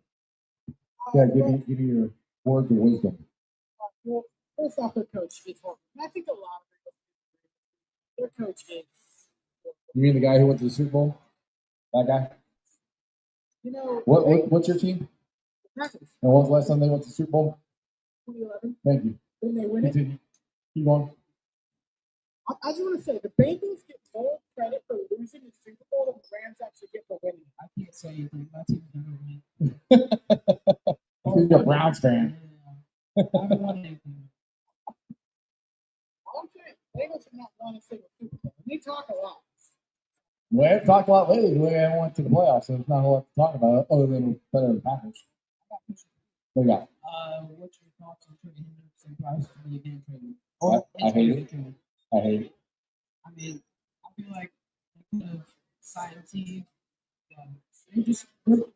Yeah, give me your words of wisdom. Well, first off, their coach is horrible. And I think a lot of their coach is. You mean the guy who went to the Super Bowl? That guy? You know, What's your team? Packers, And when was the last time they went to the Super Bowl? 2011. Thank you. Didn't they win it? Continue. Keep going. I just want to say the Bengals get more credit for losing the Super Bowl than the Rams actually get for winning. I can't say anything. My team's never win. You're a Browns fan. I haven't won anything. All I'm saying, Bengals have not won a single Super Bowl. And they talk a lot. We haven't talked a lot lately. We haven't went to the playoffs, so there's not a lot to talk about other than better than the Packers. What do you got? What's your thoughts on trading Henderson price to the again trading? I hate it. I hate it. I mean, I feel like they could have signed a team. They just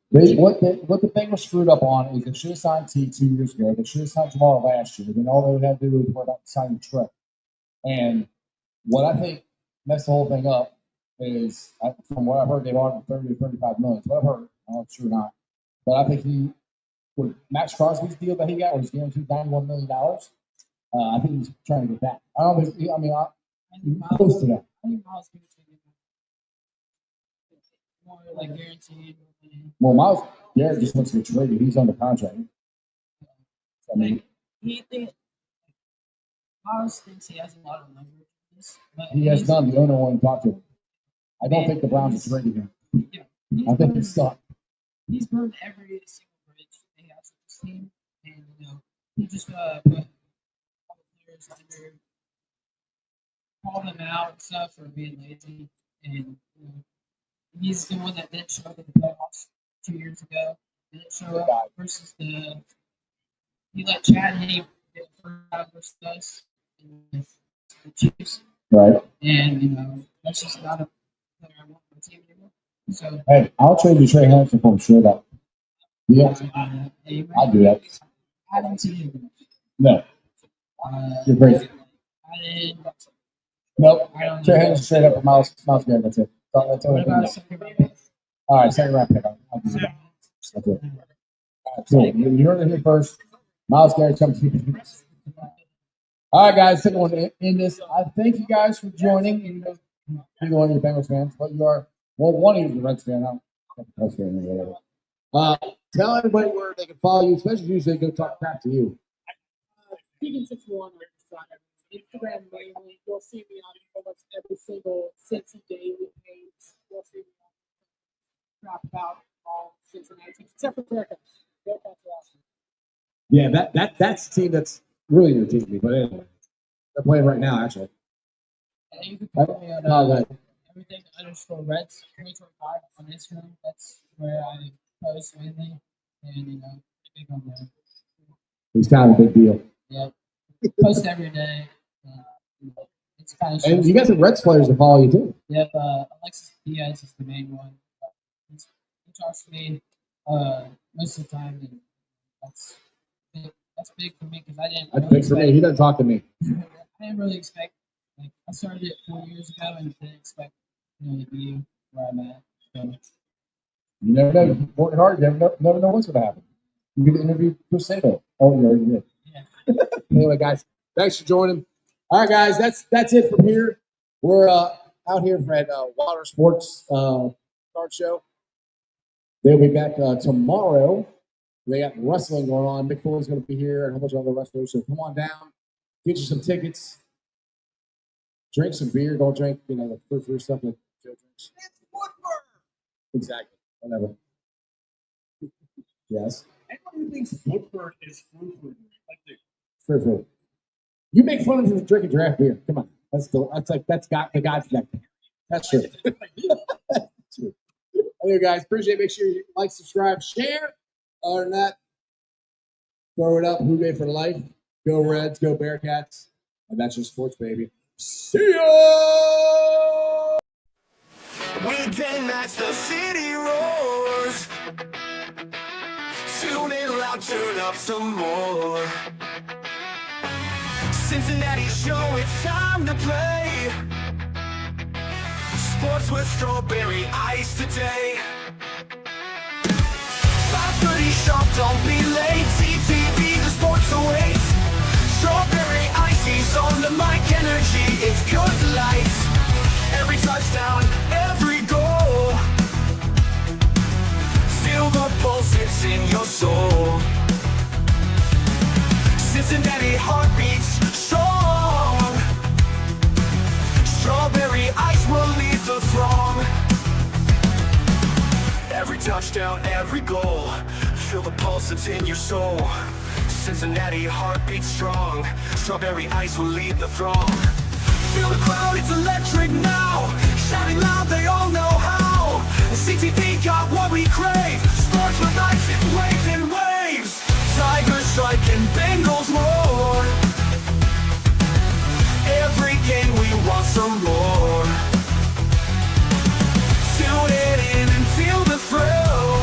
What the Bengals screwed up on is they should have signed T 2 years ago. They should have signed Jamar last year. Then all they would have to do was worry about signing Trey. And what I think messed the whole thing up is, from what I've heard, they've offered 30 to 35 million. So I've heard, I'm not sure or not. But I think with Max Crosby's deal that he got, was guaranteed $91 million. I think he's trying to get that. I don't think, he's close to that. I think Miles can take it. More like guaranteed. Well, Miles Garrett just wants to get traded. He's under contract. I mean, Miles thinks he has a lot of leverage in this, but he has none. The owner won't talk to him. I don't think the Browns are trading him. I think he's stuck. He's burned every single bridge they have with this team, and he just put all the players under, called them out and stuff for being lazy, and he's the one that didn't show up in the playoffs 2 years ago. Didn't show up versus he let Chad Henne get the first out versus us and the Chiefs. Right. And that's just not a player I want on my team anymore. So hey, I'll trade you Trey Hendrickson for him straight up. Yeah, I'll do that. Add him to you. No, you're crazy. Nope. Trey Hendrickson straight up for Miles Garrett. That's it. That's all. All right, second round pick. I'll do that. That's it. All right, cool. You heard it here first. Miles Garrett comes to you. All right, guys. Second one to end this. I thank you guys for joining. Either one of you Bengals fans, but you are. Well, one of you is a Reds fan. I'm a Cubs fan or whatever. Tell everybody where they can follow you, especially you so they go talk crap to you. Vegan61 on Instagram mainly. You'll see me on almost every single Cincy Daily page. You'll see me on crap about all Cincinnati teams, except for Bearcats. Bearcats are awesome. Yeah, that's the team that's really irritating me. But anyway, they're playing right now, actually. And you can follow me on everything _Reds 2025 on Instagram. That's where I post mainly, and big on there. He's kind of a big deal. Yeah, post every day. It's kind of. And you got some Reds players that follow you too. Yep, Alexis Diaz is the main one. He talks to me most of the time, and that's big for me because I didn't. That's big for me. He doesn't talk to me. I didn't really expect. Like I started it 4 years ago, and didn't expect to be where I'm at. So. You never know. You work hard. You never know what's going to happen. You can interview Crusader. Oh, you already did. Yeah. Anyway, guys, thanks for joining. All right, guys, that's it from here. We're out here at Water Sports Card Show. They'll be back tomorrow. They got wrestling going on. Mick Foley's going to be here and a whole bunch of other wrestlers. So come on down, get you some tickets, drink some beer. Don't drink, the free stuff that Joe drinks. It's Woodward. Exactly. Whatever. Yes. Anyone who thinks Woodford is frou-frou, like Frou-frou. You make fun of him drinking draft beer. Come on. That's got the guy's neck. That's true. That's true. Anyway, guys, appreciate it. Make sure you like, subscribe, share. Other than that, throw it up. Who Dey for life? Go Reds, go Bearcats. And that's your sports, baby. See ya! Weekend nights, the city roars. Tune in loud, turn up some more. Cincinnati show, it's time to play. Sports with strawberry ice today. 5:30 sharp, don't be late. CTV, the sports awaits. Strawberry icy's on the mic, energy, it's good delight. Every touchdown, every goal. Feel the pulse, it's in your soul. Cincinnati heartbeats strong. Strawberry ice will lead the throng. Every touchdown, every goal. Feel the pulse, it's in your soul. Cincinnati heartbeats strong. Strawberry ice will lead the throng. Feel the crowd, it's electric now. Shouting loud, they all know how. CTV got what we crave. Sports with ice, it waves and waves. Tigers strike and Bengals roar. Every game we want some more. Tune it in and feel the thrill.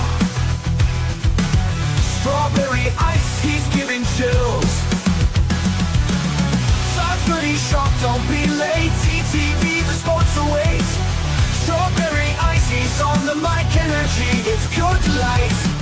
energy, it's pure delight.